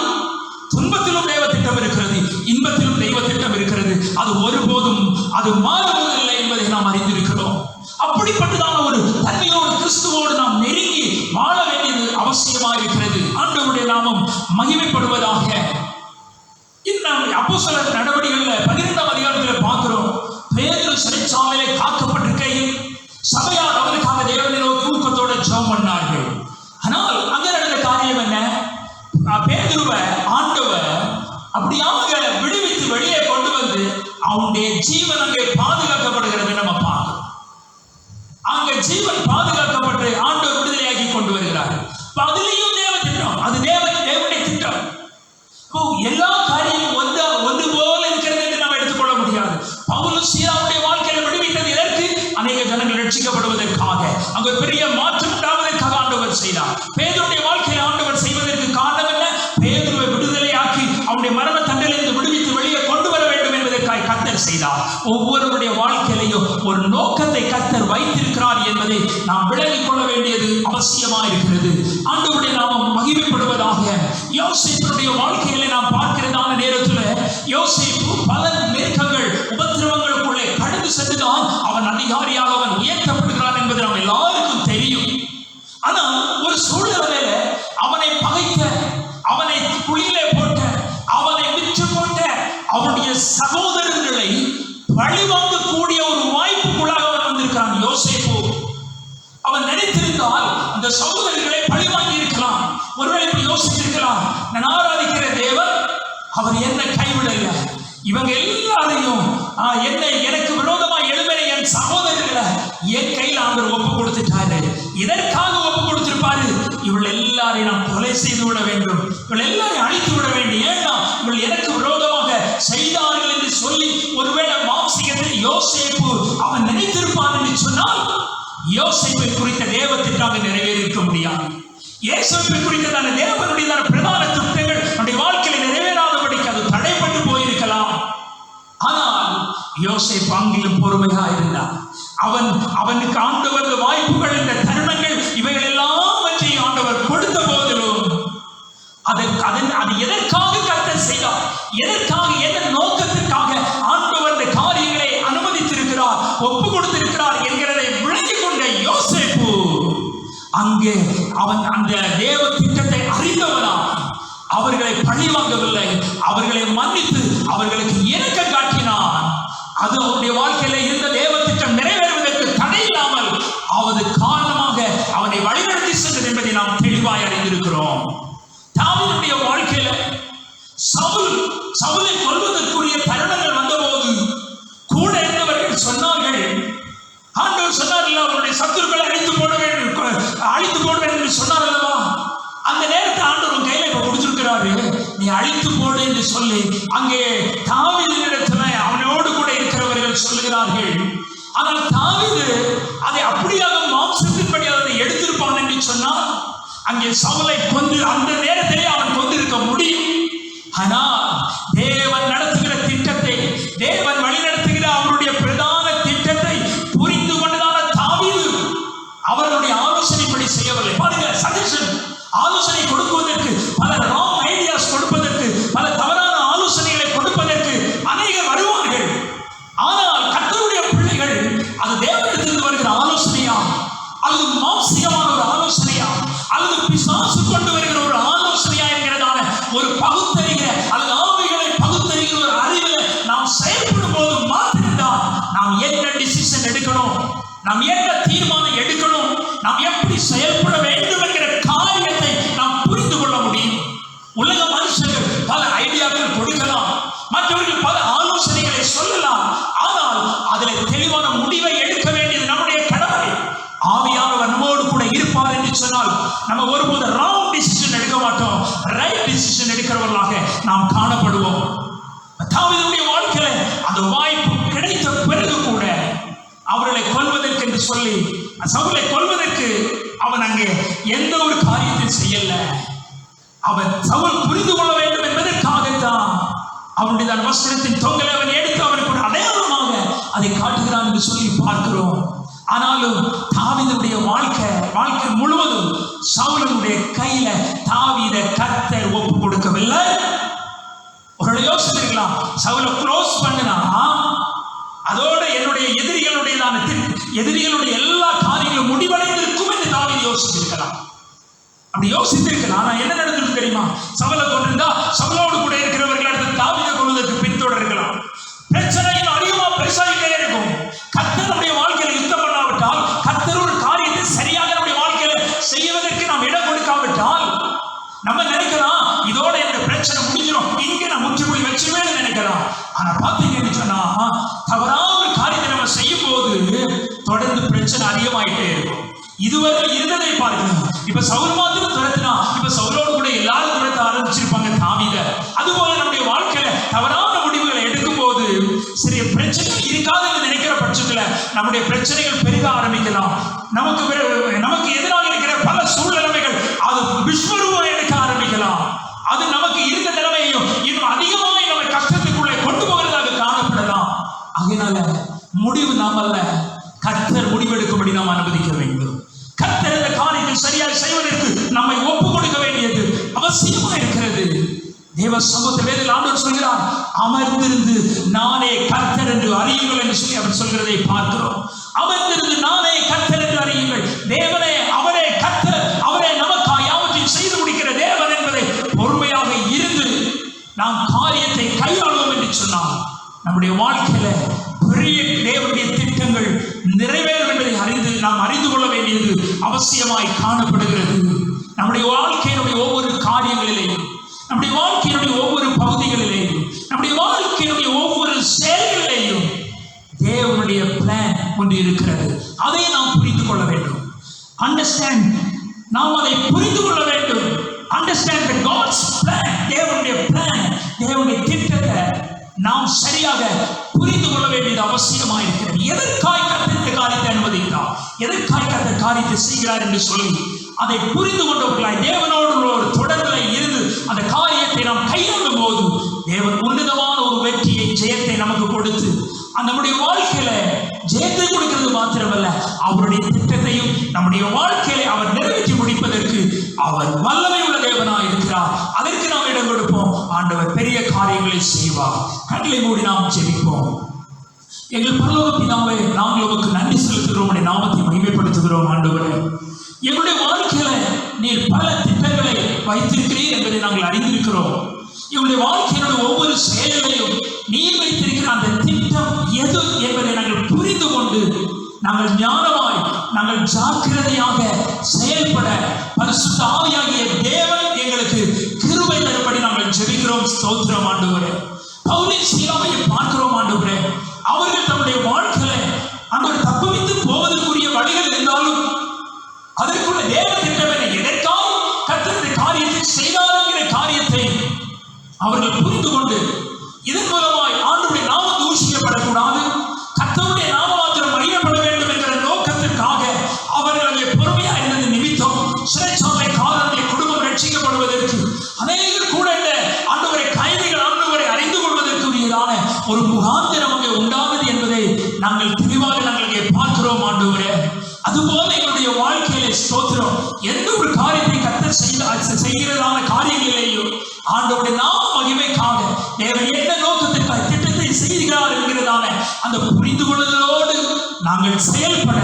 துன்பத்திலும் தெய்வ திட்டம் இருக்கிறது, இன்பத்திலும் தெய்வ திட்டம் இருக்கிறது. அது ஒருபோதும் அது மாறுவதில்லை என்பதை நாம் அறிந்திருக்கிறோம். அப்படிப்பட்டதான ஒரு தன்மையோடு கிறிஸ்துவோடு நாம் நெருங்கி வாழ வேண்டியது அவசியமாக இருக்கிறது. ஆண்டவருடைய நாமம் மகிமைப்படுவதாக. இன்னும் அப்போஸ்தலர் நடவடிக்கைகளில் 12ஆம் அதிகாரத்தில் பார்க்கிறோம். பேதுரு சிறைச்சாலையிலே காக்கப்பட்டிருக்கையில் சபையார் அவருக்காக தேவனை நோக்கி ஊக்கத்தோட ஜெபம் பண்ணார்கள். ஆனால் அங்க நடந்த காரியம் என்ன? பேதுருவை ஆண்டவர் அப்படியாக விடுவித்து வெளியே கொண்டு வந்து அவனுடைய ஜீவன் அங்கே பாதுகாக்கப்படுகிறது. நம்ம பார்க்கிறோம். அங்க ஜீவன் பாதுகாக்கப்பட்டு ஆண்டவர் விடுதலையாக்கி கொண்டு வருகிறார். அதிலையும் தேவ திட்டம், அது தேவனுடைய திட்டம். எல்லா காரியமும் ஒன்று போல இருக்கிறது என்று நாம் எடுத்துக்கொள்ள முடியாது. பவுலும் சீலாவுடைய வாழ்க்கையில விடுவித்தது எதற்கு? அநேக ஜனங்கள் ரட்சிக்கப்படுவதற்காக, அங்க பெரிய மாற்றம் உண்டாவதற்காக ஆண்டவர் செய்தார். பேதுருடைய வாழ்க்கையில் ஆண்டவர் செய்வதற்கு காரணம் என்ன? பேதுருவை விடுதலையாக்கி அவனுடைய மரண தண்டனையிலிருந்து விடுவித்து வெளியே கொண்டு வர வேண்டும் என்பதற்காக கர்த்தர் செய்தார். ஒவ்வொருவருடைய வாழ்க்கையிலையும் ஒரு நோக்கத்தை கர்த்தர் வைத்திருக்கிறார் என்பதை நாம் விளங்கிக் கொள்ள வேண்டியது அவசியமாக இருக்கிறது. ஆண்டவருடைய நாமம் மகிமைப்படுவதாக. யோசேப்பினுடைய வாழ்க்கையில நாம் பார்க்கிறதான நேரத்தில் யோசேப்பு பல நெருக்கங்கள், உபத்திரவங்களுக்குள்ளே கடந்து சென்றுதான் அவன் அதிகாரியாக அவன் உயர்த்தப்படுகிறான் என்பது நாம் எல்லாருக்கும் தெரியும். ஆனால் ஒரு சூழ்நிலையில அவனை பகைத்த, அவனை குழியிலே போட்ட, அவனை விற்று போட்ட அவனுடைய சகோதரர்களை பழிவாங்கக்கூடிய ஒரு வாய்ப்புக்குள்ளாக அவன் வந்திருக்கிறான். யோசேப்பு அவன் நினைத்திருந்தால் அந்த சகோதரர்களை பழிவாங்கி இருக்கலாம். ஒருவேளை இப்படி யோசித்திருக்கலாம், நான் ஆராதிக்கிற தேவன் அவர் என்ன கைவிடல, இவங்க எல்லாரையும் எனக்கு விரோதமா எழுமையை என் சகோதரர்களை என் கையில் ஆண்டவர் ஒப்பு கொடுத்துட்டாரு, இதற்காக ஒப்பு கொடுத்திருப்பாரு, இவள் எல்லாரையும் நாம் கொலை செய்து விட வேண்டும், இவள் எல்லாரையும் அழித்து விட வேண்டும், ஏன்னா இவள் எனக்கு விரோதமாக செய்தார்கள் என்று சொல்லி ஒருவேளை மாம்சீகத்தில் யோசேப்பு அவன் நினைத்திருப்பான் என்று சொன்னால் யோசேப்பை குறித்த தேவ திட்டம் நிறைவேறிக்க முடியாது. இயேசுவை குறித்ததான தேவனுடைய பிரதான திட்டங்கள் நம்முடைய வாழ்க்கையில் நிறைவேறாதபடிக்கு அது தடைப்பட்டு போயிருக்கலாம். ஆனால் யோசேப்பு அங்கிலும் பொறுமையாக இருந்தான். அவனுக்கு ஆண்டவர் வாய்ப்புகள், இந்த தருணங்கள், இவைகள் எல்லாவற்றையும் ஆண்டவர் கொடுத்த போதிலும் அது எதற்காக கர்த்தர் செய்தார், எதற்காக, எந்த நோக்கத்திற்காக ஆண்டவர் இந்த காரியங்களை அனுமதித்திருக்கிறார், ஒப்பு கொடுத்திருக்கிறார் என்கிறதை விளங்கிக் கொண்ட யோசேப்பு அங்கே அவன் அந்த தேவ திட்டத்தை அறிந்தவனா அவர்களை பழிவாங்கவில்லை, அவர்களை மன்னித்து அவர்களுக்கு இரக்கம் காட்டினான். அது அவருடைய வாழ்க்கையில இருந்த தேவ திட்டம் நிறைவேறுவதற்கு தடை இல்லாமல் அவது காரணமாக அவனை வழிநடத்தி சென்றது என்பதை நாம் தெளிவாய் அறிந்திருக்கிறோம். தாவீதுடைய வாழ்க்கையில சவுலை கொல்வதற்குரிய தருணங்கள் வந்தபோது கூட இருந்தவர்கள் சொன்னார்கள், ஆண்டவர் சொன்னார்கள் அவருடைய சத்துருக்களை அழித்து போட வேண்டும் என்று சொன்னார் அல்லவா? அந்த நேரத்தை ஆண்டவர் கையில இப்ப கொடுத்திருக்கிறாரு, நீ அழித்து போடு என்று சொல்லி அங்கே தாவீதினிடத்துல அவனோடு கூட இருக்கிறவர்கள் சொல்லுகிறார்கள். ஆனால் தாவீது அதை அப்படியாக மாம்சத்தின்படி அதை எடுத்திருப்பான் என்று சொன்னால் அங்கே சவுலை கொண்டு அந்த நேரத்திலே அவன் கொண்டிருக்க முடியும். ஆனால் தேவன் நடத்துகிற திட்டத்தை, தேவன் வழி நடத்துகிற அவருடைய பிரதான திட்டத்தை புரிந்து கொண்டதான தாவீது அவர்களுடைய நாம் என்ன தீர்மானம் எடுக்கணும், நாம் எப்படி செயல்பட வேண்டும் என்கிற காரியத்தை நாம் புரிந்து கொள்ள முடியும். உலக மனுஷர்கள் பல ஐடியாக்கள் கொடுக்கலாம், மற்றவர்கள் பல ஆலோசனைகளை சொல்லலாம். ஆனால் அதில் தெளிவான முடிவை எடுக்க வேண்டியது நம்முடைய கடமை. ஆவியானவர் நம்மோடு கூட இருப்பார் என்று சொன்னால் நம்ம ஒருபோது ராங் டிசிஷன் எடுக்க மாட்டோம், ரைட் டிசிஷன் எடுக்கிறவர்களாக நாம் காணப்படுவோம். தாவீதுடைய வாழ்க்கையில அந்த வாய்ப்பு கிடைத்த பிறகு கூட அவர்களை கொல்வதற்கு என்று சொல்லி சவுலை கொல்வதற்கு அவன் அங்கே எந்த ஒரு காரியத்தை செய்யல. அவன் சவுல் புரிந்து கொள்ள வேண்டும் என்பதற்காகத்தான் அவனுடைய வஸ்திரத்தின் தொங்கலை அவன் எடுத்து அவனுக்கு ஒரு அடையாளமாக அதை காட்டுகிறான் என்று சொல்லி பார்க்கிறோம். ஆனாலும் தாவீதுடைய வாழ்க்கை முழுவதும் சவுலுடைய கையில தாவீதை கர்த்தர் ஒப்பு கொடுக்கவில்லை. ஒரு யோசிச்சிருக்கலாம், சவுலை க்ளோஸ் பண்ணினா அதோட என்னுடைய எதிரிகளுடைய எல்லா காரியங்களும் முடிவடைந்திருக்கும் என்று தாவீது யோசித்திருக்கலாம். அப்படி யோசித்திருக்கலாம். ஆனா என்ன நடந்திருக்கு தெரியுமா? சவுலை கொண்டிருந்தா சவுலோடு கூட இருக்கிறவர்கள் அடுத்து தாவீதை கொள்வதற்கு பின்தொடர்க்கலாம். பிரச்சனையும் அதிகமா பெருசாகிட்டே இருக்கும். கர்த்தர் நம்முடைய வாழ்க்கையில யுத்தம் பண்ணாவிட்டால், கர்த்தர் ஒரு காரியத்தை சரியாக நம்முடைய வாழ்க்கையில செய்வதற்கு நாம் இடம் கொடுக்காவிட்டால், நம்ம நினைக்கலாம் இதோட இந்த பிரச்சனை முடிஞ்சிடும், இங்க நான் முற்றுப்புள்ளி வச்சுவேன்னு நினைக்கலாம். ஆனா பாத்தீங்கன்னு சொன்னா தவறான ஒரு காரியத்தை நம்ம செய்யும் போது தொடர்ந்து பிரச்சனை அதிகமாயிட்டே இருக்கும். இதுவரை இருந்ததை பார்க்கணும். இப்ப சவுல் மாத்திரம் துரத்தினா இப்ப சவுலோடு கூட எல்லாரும் துரத்த ஆரம்பிச்சிருப்பாங்க தாவீதை. அதுபோல நம்முடைய வாழ்க்கையில தவறான முடிவுகளை எடுக்கும் போது சரி பிரச்சனை இருக்காதுன்னு நினைக்கிற பட்சத்துல நம்முடைய பிரச்சனைகள் பெருக ஆரம்பிக்கலாம். நமக்கு எதிராக இருக்கிற பல சூழ்நிலைமைகள் அது விஸ்வரூபம் எடுக்க ஆரம்பிக்கலாம். அது நமக்கு இருந்த நிலைமையும் இன்னும் அதிகமாக நம்ம கஷ்டத்துக்குள்ளே கொண்டு போகிறதாக காணப்படலாம். அதனால முடிவு நாம் அல்ல, கர்த்தர் முடிவெடுக்கும்படி நாம் அனுமதிக்க வேண்டும். கர்த்தர் இந்த காரியத்தை சரியாக செய்வதற்கு நம்மை ஒப்பு கொடுக்க வேண்டியது அவசியமா இருக்கிறது. தேவ சமூகத்தை வேதத்தில் ஆண்டவர் சொல்கிறார், அமர்ந்திருந்து நானே கர்த்தர் என்று அறியுங்கள் என்று சொல்லி அவர் சொல்கிறதை பார்க்கிறோம். அமர்ந்திருந்து நானே கர்த்தர் என்று அறியுங்கள். தேவனே, அவரே கர்த்தர், அவரே நமக்காக யாவற்றையும் செய்து முடிக்கிற தேவன் என்பதை பொறுமையாக இருந்து நாம் காரியத்தை கையாளுவோம் என்று சொன்னால் நம்முடைய வாழ்க்கையில பெரிய தேவனுடைய திட்டங்கள் நிறைவேறும் என்பதை நாம் அறிந்து கொள்ள வேண்டியது அவசியமாய் காணப்படுகிறது. நம்முடைய வாழ்க்கையினுடைய ஒவ்வொரு காரியங்களிலேயும், நம்முடைய வாழ்க்கையினுடைய ஒவ்வொரு பகுதிகளிலேயும், நம்முடைய வாழ்க்கையினுடைய ஒவ்வொரு செயல்களிலேயும் தேவனுடைய பிளான் ஒன்று இருக்கிறது. அதை நாம் புரிந்து கொள்ள வேண்டும். அண்டர்ஸ்டாண்ட், நாம் அதை புரிந்து கொள்ள வேண்டும். Understand the God's plan. தேவனுடைய பிளான், தேவனுடைய திட்டத்தை நாம் சரியாக புரிந்து கொள்ள வேண்டியது அவசியமாக இருக்கிறது. எதற்காய் கர்த்தர் இந்த காரியத்தை அனுமதிக்கிறார், எதற்காய் கர்த்தர் காரியத்தை செய்கிறார் என்று சொல்லி அதை புரிந்து கொண்டவர்களாய் தேவனோடு ஒரு தொடர்பில் இருந்து அந்த காரியத்தை நாம் கையாளும் போது தேவன் உன்னதமான ஒரு வெற்றியை, ஜெயத்தை நமக்கு கொடுத்து நம்முடைய வாழ்க்கையில ஜெயத்தை கொடுக்கிறது மாத்திரமல்ல, அவருடைய திட்டத்தையும் நம்முடைய வாழ்க்கையில அவர் நிறைவேற்றி முடிப்பதற்கு அவர் வல்லமை உள்ள தேவனாய் இருக்கிறார். அதற்கு நாம் இடம் கொடுப்போம். ஆண்டவர் பெரிய காரியங்களை செய்வார். கண்களை மூடி நாம் ஜெபிப்போம். எங்கள் பரலோக பிதாவே, நாங்கள் உமக்கு நன்றி செலுத்துகிறோம், உம்முடைய நாமத்தை மகிமைப்படுத்துகிறோம். ஆண்டவரே, எங்களுடைய வாழ்க்கையில நீர் பல திட்டங்களை வைத்திருக்கிறீர் என்பதை நாங்கள் அறிந்திருக்கிறோம். எங்களுடைய வாழ்க்கையினுடைய ஒவ்வொரு செயல்களையும் நீர் வைத்திருக்கிற அந்த திட்டம் எது என்பதை நாங்கள் புரிந்து கொண்டு நாங்கள் ஞானமாய், நாங்கள் ஜாக்கிரதையாக செயல்பட பரிசுத்த ஆவியாகிய தேவன் எங்களுக்கு கிருபை தரும்படி நாங்கள் ஜெபிக்கிறோம். ஸ்தோத்திரம் ஆண்டவரே. பவுலின் சீலாவையை பார்க்கிறோம் ஆண்டவரே. அவர்கள் தம்முடைய வாழ்க்கையில ஆண்டவர் தப்புவித்து போவதற்குரிய வழிகள் இருந்தாலும் அதற்குள்ள தேவ திட்டமே எதற்காக கர்த்தருடைய காரியத்தை செய்தார் என்கிற காரியத்தை அவர்கள் புரிந்து கொண்டு இதன் மூலமாய் ஆண்டவருடைய நாமம் தூஷிக்கப்படக்கூடாது, கர்த்தருடைய நாமம் மாத்திரம் மகிமைப்பட வேண்டும் என்கிற நோக்கத்திற்காக அவர்கள் அங்கே பொறுமையாக இருந்தது நிமித்தம் சிறைச்சாலை காலத்தை குடும்பம் ரட்சிக்கப்படுவதற்கு அநேகர் கூட இந்த ஆண்டவரை கைதிகள் ஆண்டவரை அறிந்து கொள்வதற்குரியதான ஒரு முகாந்திரம் அங்கே உண்டானது என்பதை நாங்கள் தெளிவாக நாங்கள் இங்கே பார்க்கிறோம் ஆண்டவரே. அதுபோல எங்களுடைய வாழ்க்கையிலே ஸ்தோத்திரம், எந்த ஒரு காரியத்தை கர்த்தர் செய்கிறதான காரியங்களிலேயும் ஆண்டவருடைய நாம மகிமைக்காக தேவன் என்ன நோக்கத்திற்காக திட்டத்தை செய்கிறார் என்கிறதான அந்த புரிந்து கொள்ளுதலோடு நாங்கள் செயல்பட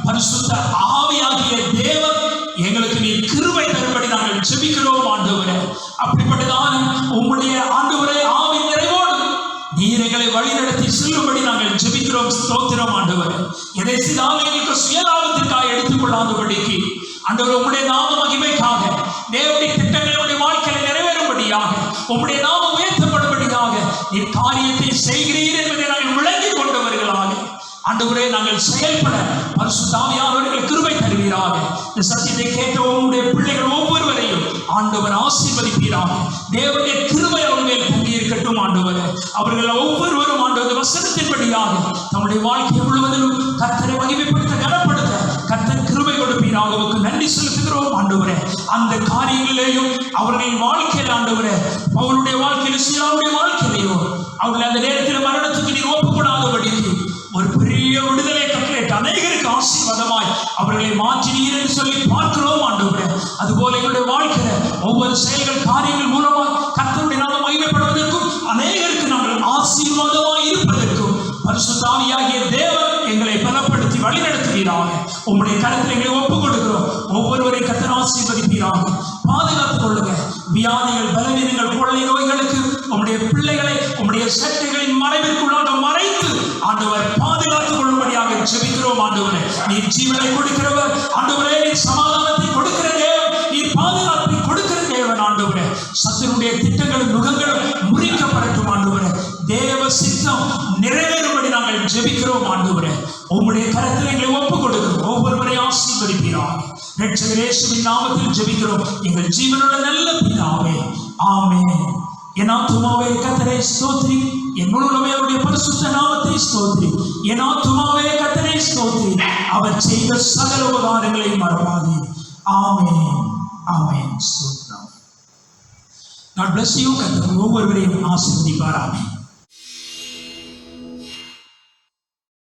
பரிசுத்த ஆவியாகிய தேவன் எங்களுக்கு நீர் கிருபை தரும்படி நாங்கள் ஜெபிக்கிறோம் ஆண்டவரே. அப்படிப்பட்டதான உம்முடைய ஆண்டவரே ஆவி நிறைவோடு நீர் எங்களை வழிநடத்தி செல்லும்படி நாங்கள் ஜெபிக்கிறோம். ஸ்தோத்திரம் ஆண்டவரே. எதை செய்தாலும் எங்களுக்கு சுயலாபத்திற்காக எடுத்துக்கொள்ளாதபடிக்கு ஆண்டவரே உம்முடைய நாம மகிமைக்காக தேவனுடைய திட்டங்களை உடைய வாழ்க்கையில நிறைவேறும்படியாக உம்முடைய நாமம் உயர்த்தப்படும்படியாக நீ காரியத்தை செய்கிறீர் என்பதை நாங்கள் விளங்கிக் கொண்டவர்களாக ஆண்டவரே நாங்கள் செயல்பட பரிசுத்த ஆவியானவர்கள் கிருபை தருவீராக. இந்த சத்தியத்தை கேட்ட உம்முடைய பிள்ளைகள் ஒவ்வொருவரையும் ஆண்டவர் ஆசீர்வதிப்பீராக. தேவனுடைய கிருபை அவர்கள் மேல் தங்கி இருக்கட்டும் ஆண்டவரே. அவர்கள் ஒவ்வொருவரும் ஆண்டவர் வசனத்தின்படியாக தம்முடைய வாழ்க்கை முழுவதிலும் கர்த்தரை மகிமைப்படுத்த கனப்படுத்த கர்த்தர் கிருபை கொடுப்பீராக. அவருக்கு நன்றி செலுத்துகிறோம் ஆண்டவரே. அந்த காரியங்களிலேயும் அவர்களின் வாழ்க்கையில் ஆண்டவரே அவருடைய வாழ்க்கையில் சீலாவுடைய வாழ்க்கையிலேயோ அவர்கள் அந்த நேரத்தில் மரணத்துக்கு நீர் ஒப்புக்கூடாதபடிக்கு ஒரு பெரிய விடுதலை கட்டளையிட்டு அநேகருக்கு ஆசீர்வாதமாய் அவர்களை மாற்றினீர் என்று சொல்லி பார்க்கிறோம் ஆண்டவரே. அதுபோல எங்களுடைய வாழ்க்கையில ஒவ்வொரு செயல்கள் காரியங்கள் மூலமாக கர்த்தருடைய நாமம் மகிமைப்படுவதற்கும் அநேகருக்கு நாங்கள் ஆசீர்வாதமாய் இருப்பதற்கும் பரிசுத்த ஆவியாகிய தேவன் எங்களை பலப்படுத்தி வழிநடத்துவீராக. உம்முடைய கருத்தில் எங்களை ஒப்புக் கொடுக்கிறோம். ஒவ்வொருவரை கர்த்தர் ஆசீர்வதிப்பீராக. பாதுகாத்துக் கொள்ளுங்க. வியாதிகள், பலவீனங்கள், கொள்ளை நோய்களுக்கு உம்முடைய பிள்ளைகளை உம்முடைய சட்டைகளின் மறைவிற்குள்ளாக மறைத்து ஆண்டவர் பாதுகாத்துக் கொள்ளும்படியாக ஜெபிக்கிறோம் ஆண்டவரே. நீர் ஜீவனை கொடுக்கிறவர் ஆண்டவரே. நீர் சமாதானத்தை கொடுக்கிற தேவன். நீர் பாதுகாப்பை கொடுக்கிற தேவன் ஆண்டவரே. சத்துருடைய திட்டங்களும் நுகங்களும் முறிக்கப்படட்டும் ஆண்டவரே. தேவ சித்தம் நிறைவேறும்படி நாங்கள் ஜெபிக்கிறோம் ஆண்டவரே. உம்முடைய கரத்தில் எங்களை ஒப்புக் கொடுக்கிறோம். ஒவ்வொருவரை ஆசீர்வதிப்பீராக. இரட்சகர் இயேசுவின் நாமத்தில் ஜெபிக்கிறோம் எங்கள் ஜீவனுள்ள நல்ல பிதாவே. ஆமென். என் ஆத்துமாவே கர்த்தரை ஸ்தோத்திரி. என் முழுவதுமே அவருடைய பரிசுத்த நாமத்தை ஸ்தோத்திரி. என் ஆத்துமாவே கர்த்தரை ஸ்தோத்திரி. அவர் செய்த சகல உபகாரங்களை மறவாதே. ஆமென். ஆமென். ஸ்தோத்திரம். God bless you. கர்த்தர் ஒவ்வொருவரையும் ஆசீர்வதிப்பார். ஆமென்.